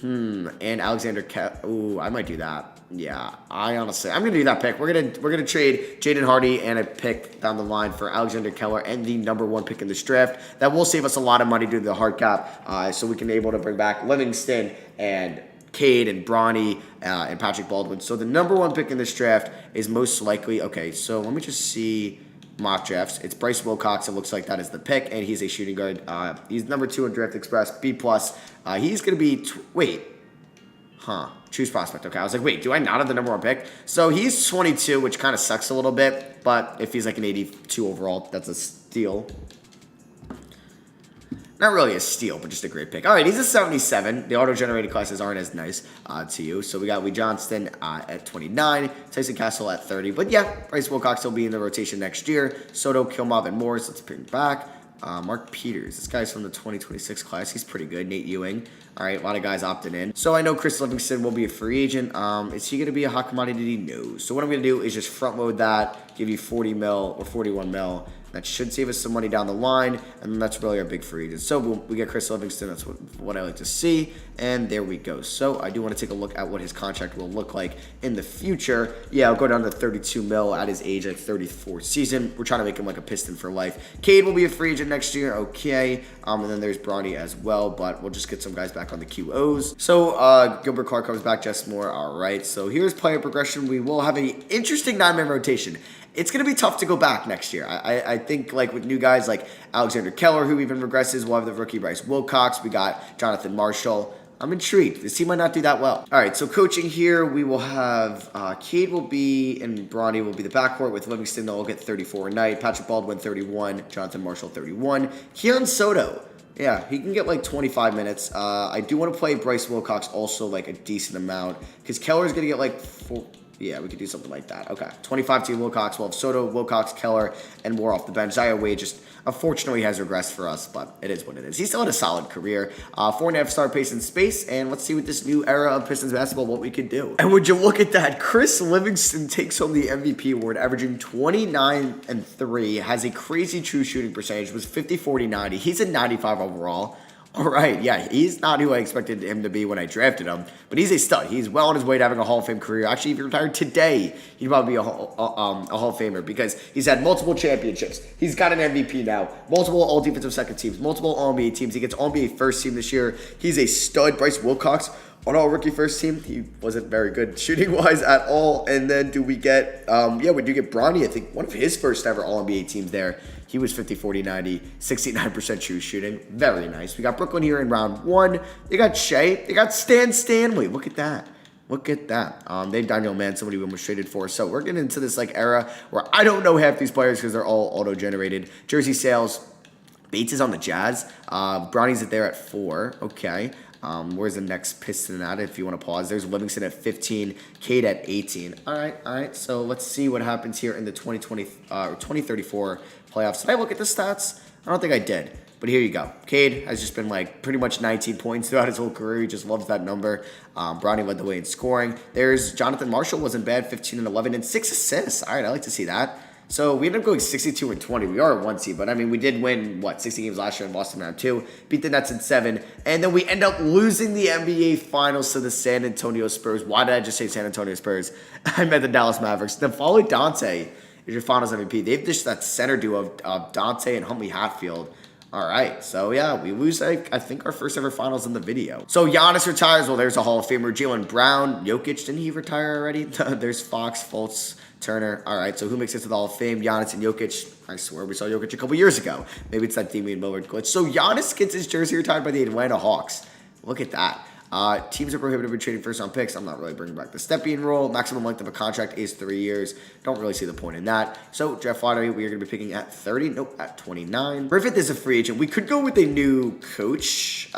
And Alexander Ooh, I might do that. Yeah, I'm gonna do that pick. We're gonna trade Jaden Hardy and a pick down the line for Alexander Keller and the number 1 pick in this draft. That will save us a lot of money due to the hard cap, so we can be able to bring back Livingston and Cade and Bronny and Patrick Baldwin. So the number 1 pick in this draft is most likely, okay, so let me just see mock drafts. It's Bryce Wilcox. It looks like that is the pick, and he's a shooting guard. He's number 2 in Draft Express, B+. He's going to be, choose prospect. Okay, I was like, wait, do I not have the number 1 pick? So he's 22, which kind of sucks a little bit, but if he's like an 82 overall, that's a steal. Not really a steal, but just a great pick. All right, he's a 77. The auto-generated classes aren't as nice to you. So we got Lee Johnston at 29, Tyson Castle at 30. But yeah, Bryce Wilcox will be in the rotation next year. Soto, Kilmov, and Morris. Let's bring back. Mark Peters. This guy's from the 2026 class. He's pretty good. Nate Ewing. All right, a lot of guys opted in. So I know Chris Livingston will be a free agent. Is he going to be a hot commodity? No. So what I'm going to do is just front load that, give you 40 mil or 41 mil. That should save us some money down the line, and that's really our big free agent. So we get Chris Livingston. That's what I like to see, and there we go. So I do want to take a look at what his contract will look like in the future. Yeah, I'll go down to 32 mil at his age, like 34th season. We're trying to make him like a Piston for life. Cade will be a free agent next year, okay. And then there's Bronny as well, but we'll just get some guys back on the QOs. So Gilbert Clark comes back, Jess Moore. All right, so here's player progression. We will have an interesting 9-man rotation. It's going to be tough to go back next year. I think like with new guys like Alexander Keller, who even regresses, we'll have the rookie Bryce Wilcox. We got Jonathan Marshall. I'm intrigued. This team might not do that well. All right, so coaching here, we will have Cade will be and Bronny will be the backcourt with Livingston. They'll get 34 a night. Patrick Baldwin, 31. Jonathan Marshall, 31. Keon Soto. Yeah, he can get like 25 minutes. I do want to play Bryce Wilcox also like a decent amount because Keller's going to get like 4. Yeah, we could do something like that. Okay. 25 to Wilcox. We'll have Soto, Wilcox, Keller, and more off the bench. Zaya Wade just, unfortunately, has regressed for us, but it is what it is. He still had a solid career. 4.5 star pace in space, and let's see with this new era of Pistons basketball what we can do. And would you look at that? Chris Livingston takes home the MVP award, averaging 29 and 3, has a crazy true shooting percentage, was 50, 40, 90. He's a 95 overall. All right, yeah, he's not who I expected him to be when I drafted him, but he's a stud. He's well on his way to having a Hall of Fame career. Actually, if he retired today, he'd probably be a Hall of Famer because he's had multiple championships. He's got an MVP now, multiple all-defensive second teams, multiple all-NBA teams. He gets all-NBA first team this year. He's a stud. Bryce Wilcox on all-rookie first team. He wasn't very good shooting-wise at all. And then do we get, we do get Bronny, I think, one of his first ever all-NBA teams there. He was 50, 40, 90, 69% true shooting. Very nice. We got Brooklyn here in round 1. They got Shea. They got Stan Stanley. Look at that. Look at that. They have Daniel Mann, somebody we almost traded for. So we're getting into this like era where I don't know half these players because they're all auto-generated. Jersey sales. Bates is on the Jazz. Bronny's there at 4. Okay. Where's the next Piston at if you want to pause? There's Livingston at 15, Cade at 18. All right. So let's see what happens here in the 2034 playoffs. Did I look at the stats? I don't think I did. But here you go. Cade has just been like pretty much 19 points throughout his whole career. He just loves that number. Bronny led the way in scoring. There's Jonathan Marshall, wasn't bad, 15 and 11 and 6 assists. All right, I like to see that. So we ended up going 62 and 20. We are a 1 seed, but I mean, we did win, 60 games last year and lost in round 2. Beat the Nets in 7. And then we end up losing the NBA Finals to the San Antonio Spurs. Why did I just say San Antonio Spurs? I meant the Dallas Mavericks. Then Foley Dante is your Finals MVP. They've just that center duo of Dante and Huntley Hatfield. All right, so yeah, we lose, I think, our first ever finals in the video. So Giannis retires. Well, there's a Hall of Famer. Jaylen Brown. Jokic, didn't he retire already? There's Fox, Fultz, Turner. All right, so who makes it to the Hall of Fame? Giannis and Jokic. I swear we saw Jokic a couple years ago. Maybe it's that Damian Lillard glitch. So Giannis gets his jersey retired by the Atlanta Hawks. Look at that. Teams are prohibited from trading first-round picks. I'm not really bringing back the Stepien rule. Maximum length of a contract is 3 years. Don't really see the point in that. So, draft lottery, we are going to be picking at 30. Nope, at 29. Griffith is a free agent. We could go with a new coach.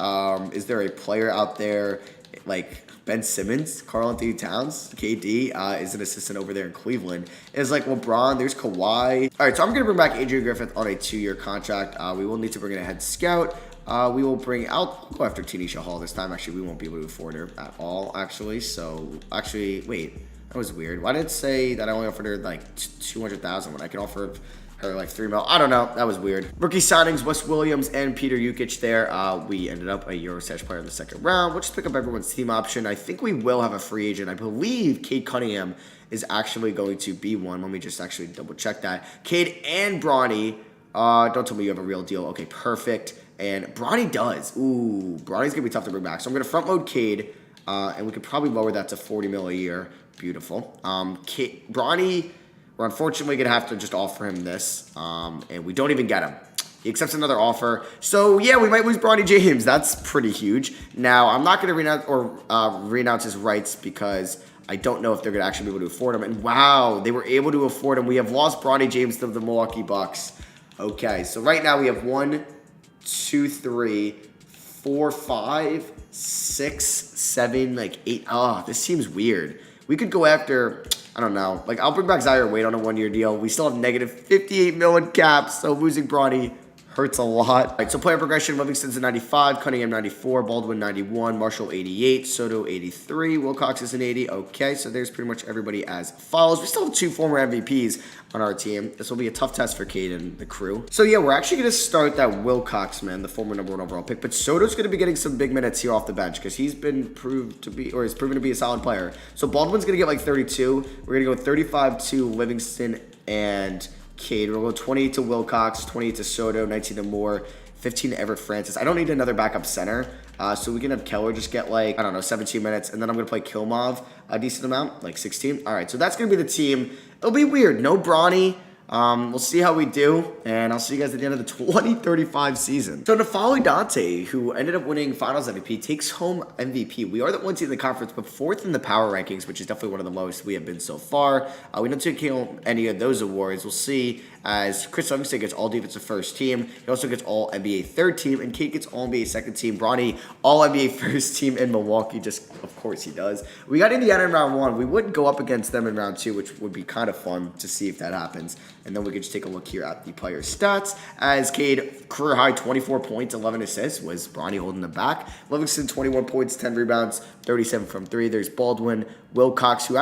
Is there a player out there like Ben Simmons, Karl Anthony Towns, KD is an assistant over there in Cleveland. It's like LeBron, there's Kawhi. All right, so I'm going to bring back Adrian Griffith on a 2-year contract. We will need to bring in a head scout. We will bring out, I'll go after Tanisha Hall this time. Actually, we won't be able to afford her at all, actually. So, actually, wait, that was weird. Why did it say that I only offered her like $200,000 when I can offer or like 3 mil. I don't know. That was weird. Rookie signings, Wes Williams and Peter Jukic there. We ended up a Eurostash player in the second round. We'll just pick up everyone's team option. I think we will have a free agent. I believe Cade Cunningham is actually going to be one. Let me just actually double check that. Cade and Bronny. Don't tell me you have a real deal. Okay, perfect. And Bronny does. Ooh, Bronny's going to be tough to bring back. So I'm going to front load Cade. And we could probably lower that to 40 mil a year. Beautiful. Bronny, we're unfortunately going to have to just offer him this. And we don't even get him. He accepts another offer. So, yeah, we might lose Bronny James. That's pretty huge. Now, I'm not going to renounce his rights because I don't know if they're going to actually be able to afford him. And, wow, they were able to afford him. We have lost Bronny James to the Milwaukee Bucks. Okay, so right now we have 1, 2, 3, 4, 5, 6, 7, like 8. Oh, this seems weird. We could go after, I don't know. Like, I'll bring back Zaire Wade on a 1-year deal. We still have negative 58 million cap, so losing Bronny hurts a lot. All right, so player progression, Livingston's a 95, Cunningham 94, Baldwin 91, Marshall 88, Soto 83, Wilcox is an 80. Okay, so there's pretty much everybody as follows. We still have 2 former MVPs on our team. This will be a tough test for Cade and the crew. So yeah, we're actually going to start that Wilcox, man, the former #1 overall pick. But Soto's going to be getting some big minutes here off the bench because he's proven to be a solid player. So Baldwin's going to get like 32. We're going to go 35 to Livingston and Cade. We'll go 28 to Wilcox, 28 to Soto, 19 to Moore, 15 to Everett Francis. I don't need another backup center, so we can have Keller just get like, I don't know, 17 minutes, and then I'm going to play Kilmov a decent amount, like 16. All right, so that's going to be the team. It'll be weird. No Bronny. We'll see how we do, and I'll see you guys at the end of the 2035 season. So N'Faly Dante, who ended up winning Finals MVP, takes home MVP. We are the 1 seed in the conference, but 4th in the power rankings, which is definitely one of the lowest we have been so far. We don't take home any of those awards. We'll see as Chris Livingston gets all defensive first team. He also gets all NBA third team, and Cade gets all NBA second team. Bronny, all NBA first team in Milwaukee, just of course he does. We got Indiana in round 1. We wouldn't go up against them in round 2, which would be kind of fun to see if that happens. And then we could just take a look here at the player stats. As Cade, career high 24 points, 11 assists, was Bronny holding them back. Livingston, 21 points, 10 rebounds, 37 from 3. There's Baldwin, Wilcox, who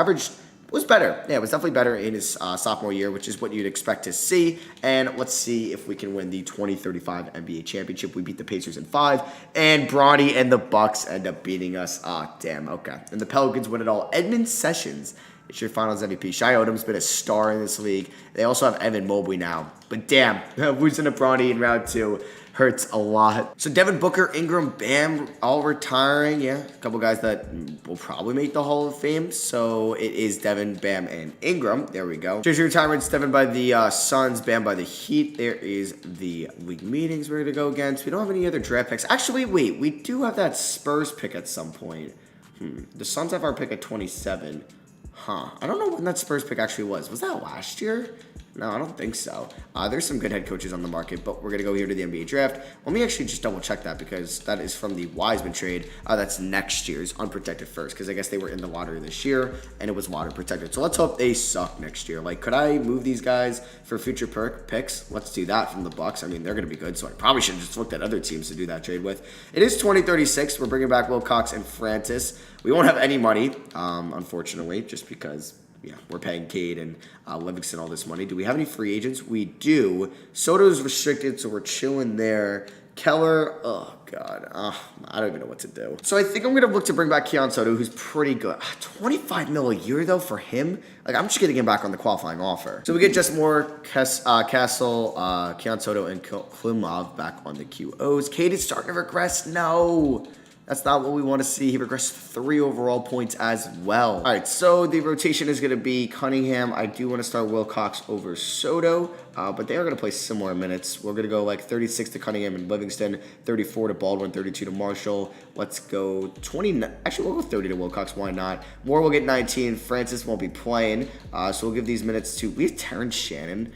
was better. Yeah, it was definitely better in his sophomore year, which is what you'd expect to see. And let's see if we can win the 2035 NBA championship. We beat the Pacers in 5, and Bronny and the Bucks end up beating us. Ah, damn, okay. And the Pelicans win it all. Edmund Sessions, it's your Finals MVP. Shai Odom's been a star in this league. They also have Evan Mobley now. But damn, losing to Bronny in round 2 hurts a lot. So Devin Booker, Ingram, Bam, all retiring. Yeah, a couple guys that will probably make the Hall of Fame. So it is Devin, Bam, and Ingram. There we go. Jersey retirements, Devin by the Suns, Bam by the Heat. There is the league meetings we're going to go against. We don't have any other draft picks. Actually, wait, we do have that Spurs pick at some point. The Suns have our pick at 27. Huh. I don't know when that Spurs pick actually was. Was that last year? No, I don't think so. There's some good head coaches on the market, but we're going to go here to the NBA draft. Let me actually just double check that because that is from the Wiseman trade. That's next year's unprotected first because I guess they were in the lottery this year and it was lottery protected. So let's hope they suck next year. Like, could I move these guys for future picks? Let's do that from the Bucks. I mean, they're going to be good, so I probably should have just looked at other teams to do that trade with. It is 2036. We're bringing back Wilcox and Francis. We won't have any money, unfortunately, just because... yeah, we're paying Cade and Livingston all this money. Do we have any free agents? We do. Soto's restricted, so we're chilling there. Keller, oh, God. I don't even know what to do. So I think I'm going to look to bring back Keon Soto, who's pretty good. 25 mil a year, though, for him? Like, I'm just getting him back on the qualifying offer. So we get just more Castle, Keon Soto, and Klimov back on the QOs. Cade is starting to regress. No. That's not what we want to see. He regressed 3 overall points as well. All right, so the rotation is going to be Cunningham. I do want to start Wilcox over Soto, but they are going to play similar minutes. We're going to go like 36 to Cunningham and Livingston, 34 to Baldwin, 32 to Marshall. Let's go 20. Actually, we'll go 30 to Wilcox. Why not? Moore will get 19. Francis won't be playing, so we'll give these minutes to... we have Terrence Shannon.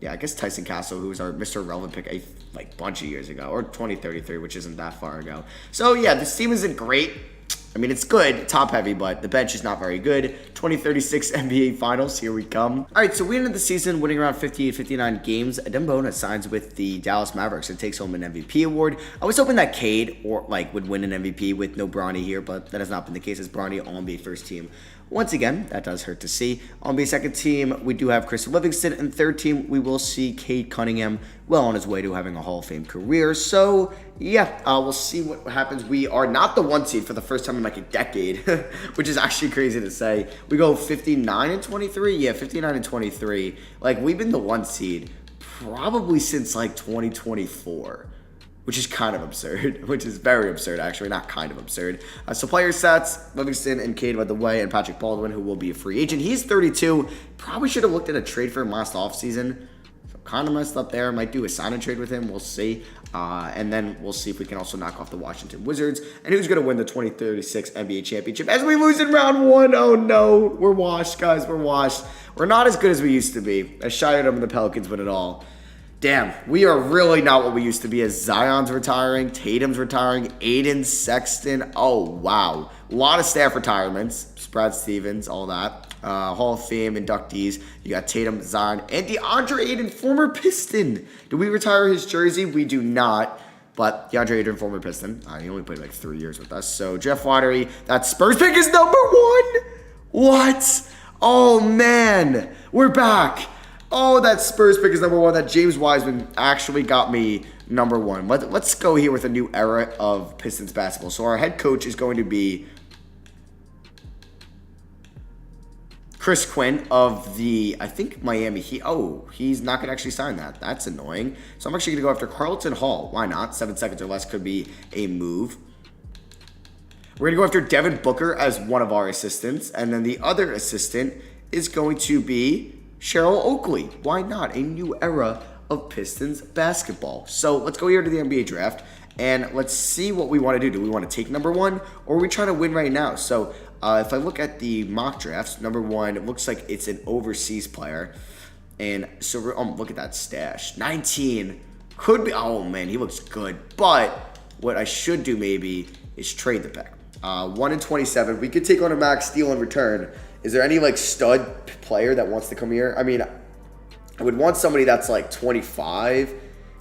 Yeah, I guess Tyson Castle, who was our Mr. Relevant pick a bunch of years ago, or 2033, which isn't that far ago. So, yeah, this team isn't great. I mean, it's good, top-heavy, but the bench is not very good. 2036 NBA Finals, here we come. All right, so we ended the season winning around 58, 59 games. Adembona signs with the Dallas Mavericks and takes home an MVP award. I was hoping that Cade would win an MVP with no Bronny here, but that has not been the case as Bronny all-NBA first team Once again, that does hurt to see. On the second team, we do have Chris Livingston. And third team, we will see Cade Cunningham well on his way to having a Hall of Fame career. So, yeah, we'll see what happens. We are not the 1 seed for the first time in like a decade, which is actually crazy to say. We go 59-23. Yeah, 59-23. Like, we've been the 1 seed probably since like 2024. Which is kind of absurd, which is very absurd, actually, not kind of absurd. So player stats, Livingston and Cade by the way, and Patrick Baldwin, who will be a free agent. He's 32. Probably should have looked at a trade for him last offseason. So kind of messed up there. Might do a sign and trade with him. We'll see. And then we'll see if we can also knock off the Washington Wizards. And who's going to win the 2036 NBA championship as we lose in round 1. Oh, no. We're washed, guys. We're washed. We're not as good as we used to be. I shied them, the Pelicans win it all. Damn, we are really not what we used to be as Zion's retiring, Tatum's retiring, Aiden, Sexton. Oh, wow. A lot of staff retirements. Brad Stevens, all that. Hall of Fame inductees. You got Tatum, Zion, and DeAndre Aiden, former Piston. Do we retire his jersey? We do not. But DeAndre Aiden, former Piston. He only played like 3 years with us. So Jeff Watery, that Spurs pick is number 1. What? Oh, man. We're back. Oh, that Spurs pick is number 1. That James Wiseman actually got me number 1. Let's go here with a new era of Pistons basketball. So our head coach is going to be Chris Quinn of the, I think, Miami Heat. Oh, he's not going to actually sign that. That's annoying. So I'm actually going to go after Carlton Hall. Why not? 7 seconds or less could be a move. We're going to go after Devin Booker as one of our assistants. And then the other assistant is going to be Cheryl Oakley. Why not? A new era of Pistons basketball. So let's go here to the NBA draft and let's see what we want to do. Do we want to take number 1 or are we trying to win right now? So if I look at the mock drafts, number 1, it looks like it's an overseas player. And so look at that stash. 19 could be. Oh man, he looks good. But what I should do maybe is trade the pick. 1 in 27. We could take on a max deal in return. Is there any like stud player that wants to come here? I mean, I would want somebody that's like 25.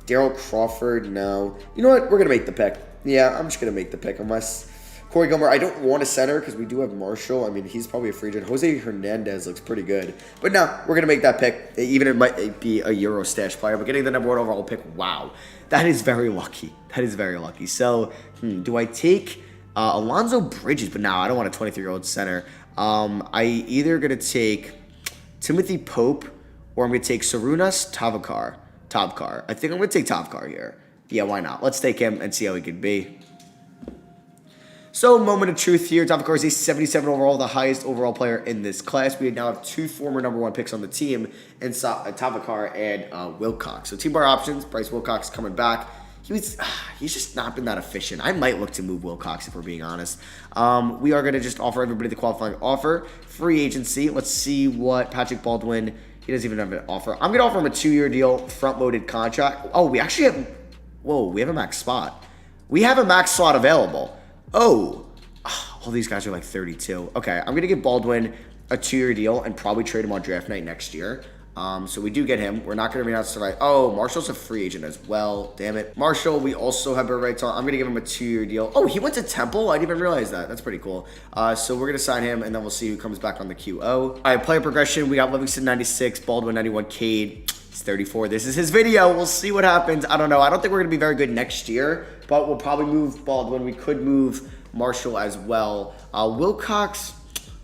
Daryl Crawford, no. You know what? We're going to make the pick. Yeah, I'm just going to make the pick unless Corey Gilmore. I don't want a center because we do have Marshall. I mean, he's probably a free agent. Jose Hernandez looks pretty good. But no, we're going to make that pick. Even it might be a Euro stash player. But getting the number 1 overall pick, wow. That is very lucky. That is very lucky. So, do I take Alonzo Bridges? But no, I don't want a 23-year-old center. I either going to take Timothy Pope or I'm going to take Sarunas Tavkar. I think I'm going to take Tavkar here. Yeah, why not? Let's take him and see how he could be. So, moment of truth here. Tavkar is a 77 overall, the highest overall player in this class. We now have 2 former number 1 picks on the team, in Tavkar and Wilcox. So, team bar options. Bryce Wilcox coming back. He's just not been that efficient. I might look to move Wilcox if we're being honest. We are going to just offer everybody the qualifying offer. Free agency. Let's see what Patrick Baldwin, he doesn't even have an offer. I'm going to offer him a 2-year deal, front-loaded contract. Oh, we actually have, we have a max spot. We have a max slot available. Oh, all these guys are like 32. Okay, I'm going to give Baldwin a 2-year deal and probably trade him on draft night next year. So we do get him. We're not going to be announced to right. Oh, Marshall's a free agent as well. Damn it. Marshall, we also have a rights on. I'm going to give him a 2-year deal. Oh, he went to Temple? I didn't even realize that. That's pretty cool. So we're going to sign him, and then we'll see who comes back on the QO. All right, player progression. We got Livingston 96, Baldwin 91, Cade. He's 34. This is his video. We'll see what happens. I don't know. I don't think we're going to be very good next year, but we'll probably move Baldwin. We could move Marshall as well. Wilcox,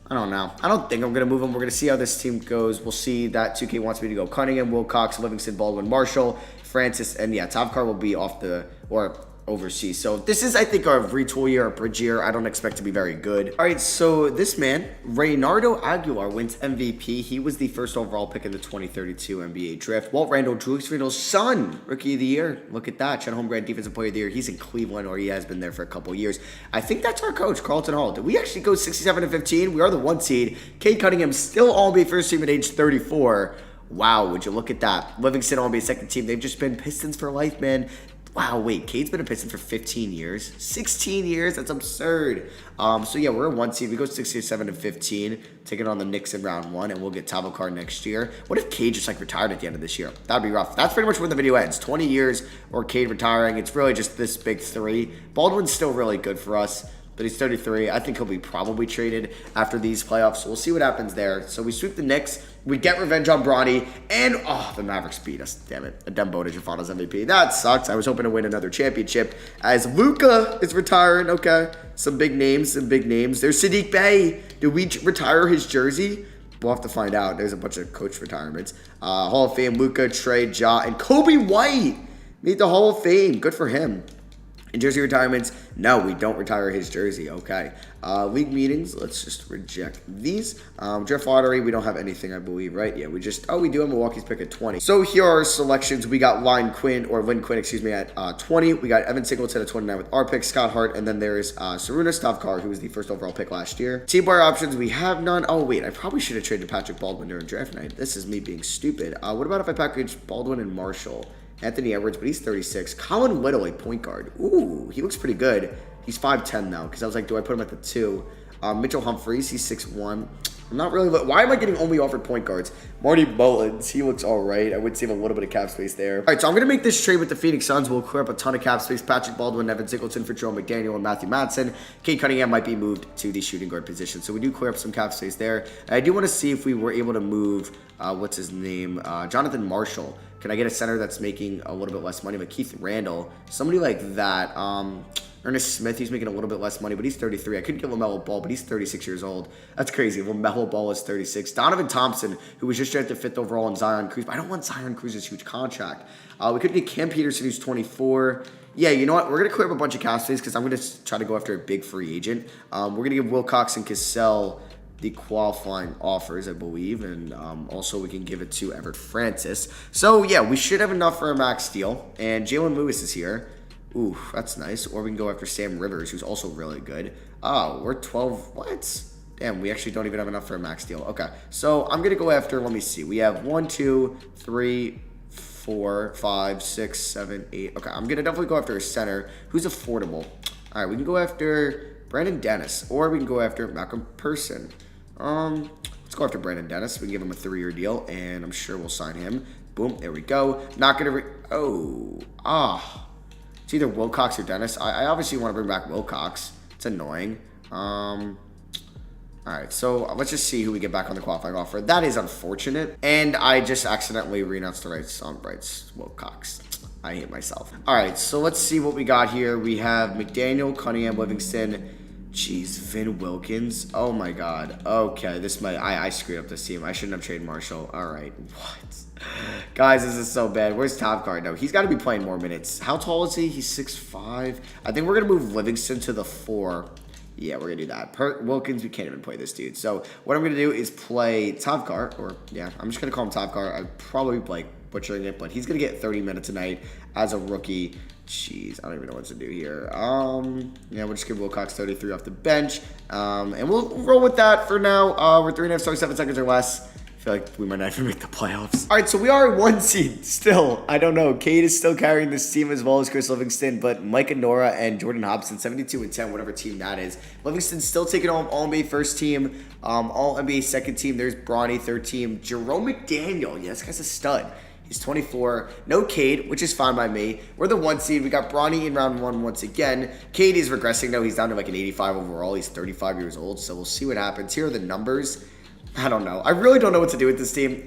I don't know. I don't think I'm going to move him. We're going to see how this team goes. We'll see that 2K wants me to go Cunningham, Wilcox, Livingston, Baldwin, Marshall, Francis, and yeah, Tavkar will be off the, or overseas. So this is, I think, our retool year, our bridge year. I don't expect to be very good. All right, so this man, Reynaldo Aguilar, wins MVP. He was the first overall pick in the 2032 NBA draft. Walt Randall, Julius Randle's son, Rookie of the Year. Look at that. Chet Holmgren, Defensive Player of the Year. He's in Cleveland, or he has been there for a couple years. I think that's our coach, Carlton Hall. Did we actually go 67-15? We are the 1 seed. Cade Cunningham still All-NBA first team at age 34. Wow, would you look at that. Livingston All-NBA second team. They've just been Pistons for life, man. Wow, wait, Cade's been a Piston for 15 years. 16 years? That's absurd. So, yeah, we're a 1 seed. We go 67-15, taking on the Knicks in round 1, and we'll get Tavkar next year. What if Cade just, retired at the end of this year? That'd be rough. That's pretty much where the video ends. 20 years or Cade retiring. It's really just this big 3. Baldwin's still really good for us. but he's 33. I think he'll be probably traded after these playoffs. So we'll see what happens there. So we sweep the Knicks. We get revenge on Bronny. And, the Mavericks beat us. Damn it. Adem Bodage, your finals MVP. That sucks. I was hoping to win another championship as Luka is retiring. Okay. Some big names. There's Sadiq Bey. Did we retire his jersey? We'll have to find out. There's a bunch of coach retirements. Hall of Fame, Luka, Trey, Ja, and Kobe White made the Hall of Fame. Good for him. And jersey retirements, no, we don't retire his jersey. Okay. League meetings, let's just reject these. Draft lottery, we don't have anything, I believe, right? Yeah, we do have Milwaukee's pick at 20. So here are our selections. We got Lynn Quinn, at 20. We got Evan Singleton at 29 with our pick, Scott Hart, and then there's Saruna Stavkar, who was the first overall pick last year. Team player options, we have none. Oh, wait, I probably should have traded Patrick Baldwin during draft night. This is me being stupid. What about if I package Baldwin and Marshall? Anthony Edwards, but he's 36. Colin Little, a point guard. Ooh, he looks pretty good. He's 5'10 now, because I was like, do I put him at the 2? Mitchell Humphreys, he's 6'1. I'm not really... Why am I getting only offered point guards? Marty Mullins, he looks all right. I would save a little bit of cap space there. All right, so I'm going to make this trade with the Phoenix Suns. We'll clear up a ton of cap space. Patrick Baldwin, Evan Singleton for Jerome McDaniel, and Matthew Madsen. Cade Cunningham might be moved to the shooting guard position. So we do clear up some cap space there. And I do want to see if we were able to move, what's his name? Jonathan Marshall. Can I get a center that's making a little bit less money? But Keith Randall, somebody like that. Ernest Smith, he's making a little bit less money, but he's 33. I couldn't get LaMelo Ball, but he's 36 years old. That's crazy. LaMelo Ball is 36. Donovan Thompson, who was just drafted 5th overall in Zion Cruz. But I don't want Zion Cruz's huge contract. We could get Cam Peterson, who's 24. Yeah, you know what? We're going to clear up a bunch of cap space because I'm going to try to go after a big free agent. We're going to give Wilcox and Cassell the qualifying offers, I believe, and also we can give it to Everett Francis. So, yeah, we should have enough for a max deal, and Jalen Lewis is here. Ooh, that's nice. Or we can go after Sam Rivers, who's also really good. Oh, we're 12. What? Damn, we actually don't even have enough for a max deal. Okay, so I'm going to go after, let me see. We have 1, 2, 3, 4, 5, 6, 7, 8. Okay, I'm going to definitely go after a center who's affordable. All right, we can go after Brandon Dennis, or we can go after Malcolm Person. Let's go after Brandon Dennis. We can give him a 3-year deal, and I'm sure we'll sign him. Boom, there we go. Not going to... It's either Wilcox or Dennis. I obviously want to bring back Wilcox. It's annoying. All right, so let's just see who we get back on the qualifying offer. That is unfortunate. And I just accidentally renounced the rights on Wilcox. I hate myself. All right, so let's see what we got here. We have McDaniel, Cunningham, Livingston. Jeez, Vin Wilkins. Oh my God. Okay, this might... I screwed up this team. I shouldn't have traded Marshall. All right, what? Guys, this is so bad. Where's Tabkar? No, he's got to be playing more minutes. How tall is he? He's 6'5". I think we're going to move Livingston to the 4. Yeah, we're going to do that. Wilkins, we can't even play this dude. So what I'm going to do is play Tabkar, or yeah, I'm just going to call him Tabkar. I'm probably like butchering it, but he's going to get 30 minutes a night as a rookie. Jeez, I don't even know what to do here. Yeah, we'll just give Wilcox 33 off the bench. And we'll roll with that for now. We're 3.5 7 seconds or less. I feel like we might not even make the playoffs. All right, so we are 1 seed still. I don't know. Cade is still carrying this team as well as Chris Livingston, but Mike and Nora and Jordan Hobson, 72 and 10, whatever team that is. Livingston's still taking home All-NBA first team, All-NBA second team. There's Bronny, third team. Jerome McDaniel. Yeah, this guy's a stud. He's 24. No Cade, which is fine by me. We're the 1 seed. We got Bronny in round 1 once again. Cade is regressing, though. He's down to like an 85 overall. He's 35 years old, so we'll see what happens. Here are the numbers. I don't know. I really don't know what to do with this team.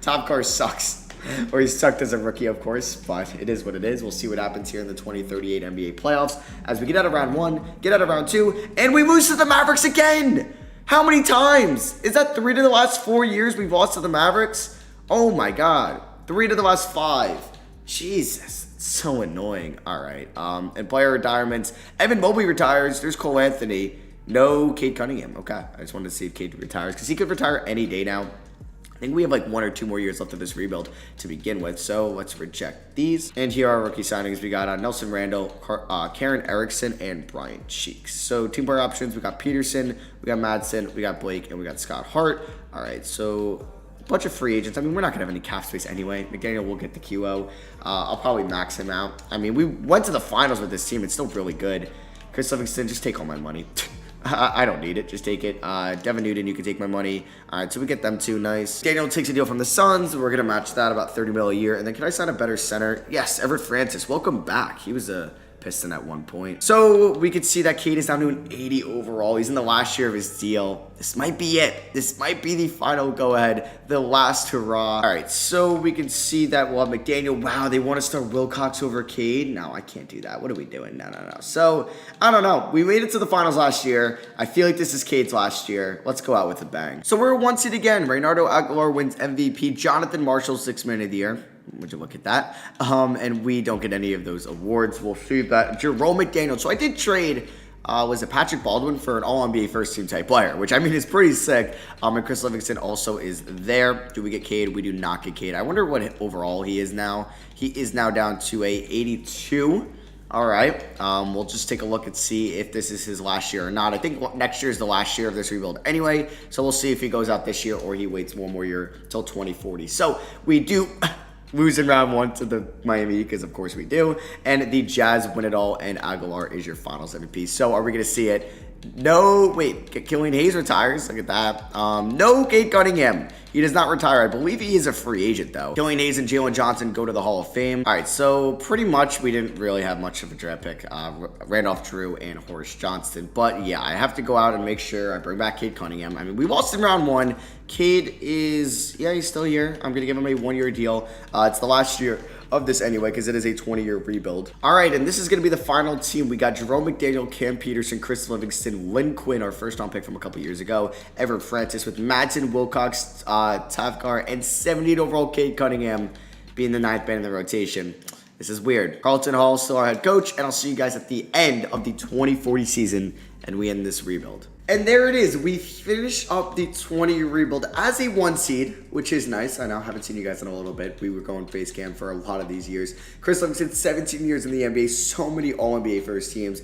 Tabkar sucks. Or he sucked as a rookie, of course, but it is what it is. We'll see what happens here in the 2038 NBA playoffs as we get out of round 1, get out of round 2, and we lose to the Mavericks again. How many times? Is that 3 to the last 4 years we've lost to the Mavericks? Oh my God. 3 to the last 5. Jesus. It's so annoying. All right. And player retirements. Evan Mobley retires. There's Cole Anthony. No Cade Cunningham. Okay. I just wanted to see if Cade retires because he could retire any day now. I think we have like 1 or 2 more years left of this rebuild to begin with. So let's reject these. And here are our rookie signings. We got Nelson Randall, Karen Erickson, and Brian Cheeks. So team player options, we got Peterson, we got Madsen, we got Blake, and we got Scott Hart. All right. So a bunch of free agents. I mean, we're not going to have any cap space anyway. McDaniel will get the QO. I'll probably max him out. I mean, we went to the finals with this team. It's still really good. Chris Livingston, just take all my money. I don't need it. Just take it. Devin Newton, you can take my money. All right, so we get them 2. Nice. Daniel takes a deal from the Suns. We're going to match that about $30 million a year. And then can I sign a better center? Yes, Everett Francis. Welcome back. He was a Piston at one point. So we could see that Cade is down to an 80 overall. He's in the last year of his deal. This might be it. This might be the final go-ahead, the last hurrah. All right, so we can see that we'll have McDaniel. Wow, they want to start Wilcox over Cade? No, I can't do that. What are we doing? No. So, I don't know. We made it to the finals last year. I feel like this is Cade's last year. Let's go out with a bang. So we're one seed again. Reynaldo Aguilar wins MVP. Jonathan Marshall, 6th man of the year. Would you look at that? And we don't get any of those awards. We'll see that. Jerome McDaniel. So I did trade, was it Patrick Baldwin for an All-NBA first-team type player, which I mean is pretty sick. And Chris Livingston also is there. Do we get Cade? We do not get Cade. I wonder what overall he is now. He is now down to a 82. All right. We'll just take a look and see if this is his last year or not. I think next year is the last year of this rebuild anyway. So we'll see if he goes out this year or he waits one more year till 2040. So we do lose in round 1 to the Miami, because of course we do. And the Jazz win it all, and Aguilar is your finals MVP. So are we going to see it? No, wait, Killian Hayes retires. Look at that. No, Cade Cunningham. He does not retire. I believe he is a free agent, though. Killian Hayes and Jalen Johnson go to the Hall of Fame. All right, so pretty much we didn't really have much of a draft pick. Randolph Drew and Horace Johnston. But yeah, I have to go out and make sure I bring back Cade Cunningham. I mean, we lost in round 1. Cade is, yeah, he's still here. I'm going to give him a 1-year deal. It's the last year of this anyway, because it is a 20-year rebuild. All right, and this is going to be the final team. We got Jerome McDaniel, Cam Peterson, Chris Livingston, Lynn Quinn, our first-round pick from a couple years ago, Everett Francis, with Madsen, Wilcox, Tafkar, and 78 overall Cade Cunningham being the 9th man in the rotation. This is weird. Carlton Hall still our head coach, and I'll see you guys at the end of the 2040 season, and we end this rebuild. And there it is. We finish up the 20-year rebuild as a 1 seed, which is nice. I know I haven't seen you guys in a little bit. We were going face cam for a lot of these years. Chris Livingston, 17 years in the NBA. So many All-NBA first teams.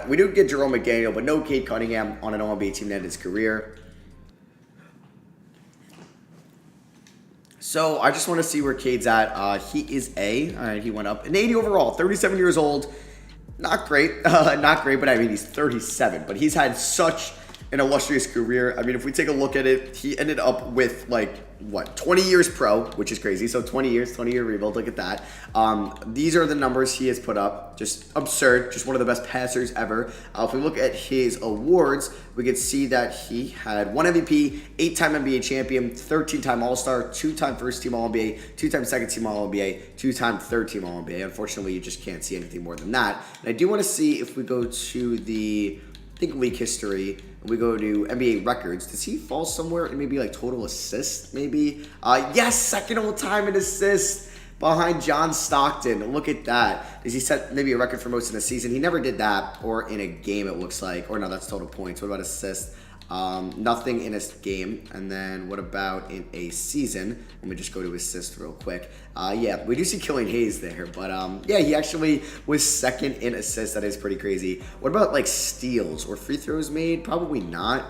We do get Jerome McDaniel, but no Cade Cunningham on an All-NBA team to end his career. So I just want to see where Cade's at. He is A. All right, he went up. An 80 overall, 37 years old. Not great. Not great, but I mean, he's 37. But he's had such an illustrious career. I mean, if we take a look at it, he ended up with, like, what, 20 years pro, which is crazy. So 20 years, 20-year rebuild. Look at that. These are the numbers he has put up. Just absurd. Just one of the best passers ever. If we look at his awards, we can see that he had 1 MVP, 8-time NBA champion, 13-time All-Star, 2-time first-team All-NBA, 2-time second-team All-NBA, 2-time third-team All-NBA. Unfortunately, you just can't see anything more than that. And I do want to see if we go to the, I think, league history, and we go to NBA records. Does he fall somewhere in maybe like total assists, maybe? Yes, second all time in assists behind John Stockton. Look at that. Does he set maybe a record for most in a season? He never did that, or in a game it looks like. Or no, that's total points. What about assists? Nothing in a game. And then what about in a season? Let me just go to assist real quick. Yeah, we do see Killian Hayes there, but yeah, he actually was second in assists. That is pretty crazy. What about like steals or free throws made? Probably not.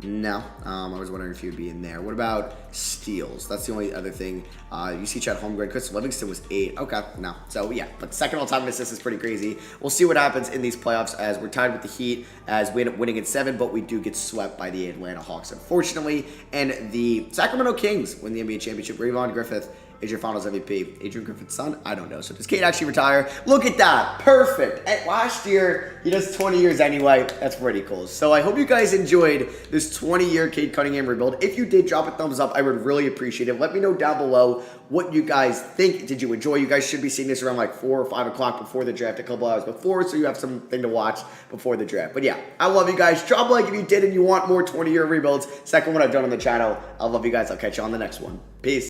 No, I was wondering if he would be in there. What about steals? That's the only other thing. You see Chet Holmgren. Chris Livingston was 8. Okay, no. So, yeah, but second all-time in assists is pretty crazy. We'll see what happens in these playoffs as we're tied with the Heat, as we end up winning in 7, but we do get swept by the Atlanta Hawks, unfortunately. And the Sacramento Kings win the NBA championship. Rayvon Griffith is your finals MVP. Adrian Griffith's son? I don't know. So does Cade actually retire? Look at that. Perfect. And last year, he does 20 years anyway. That's pretty cool. So I hope you guys enjoyed this 20-year Cade Cunningham rebuild. If you did, drop a thumbs up. I would really appreciate it. Let me know down below what you guys think. Did you enjoy? You guys should be seeing this around like 4 or 5 o'clock before the draft, a couple hours before, so you have something to watch before the draft. But yeah, I love you guys. Drop a like if you did and you want more 20-year rebuilds. Second one I've done on the channel. I love you guys. I'll catch you on the next one. Peace.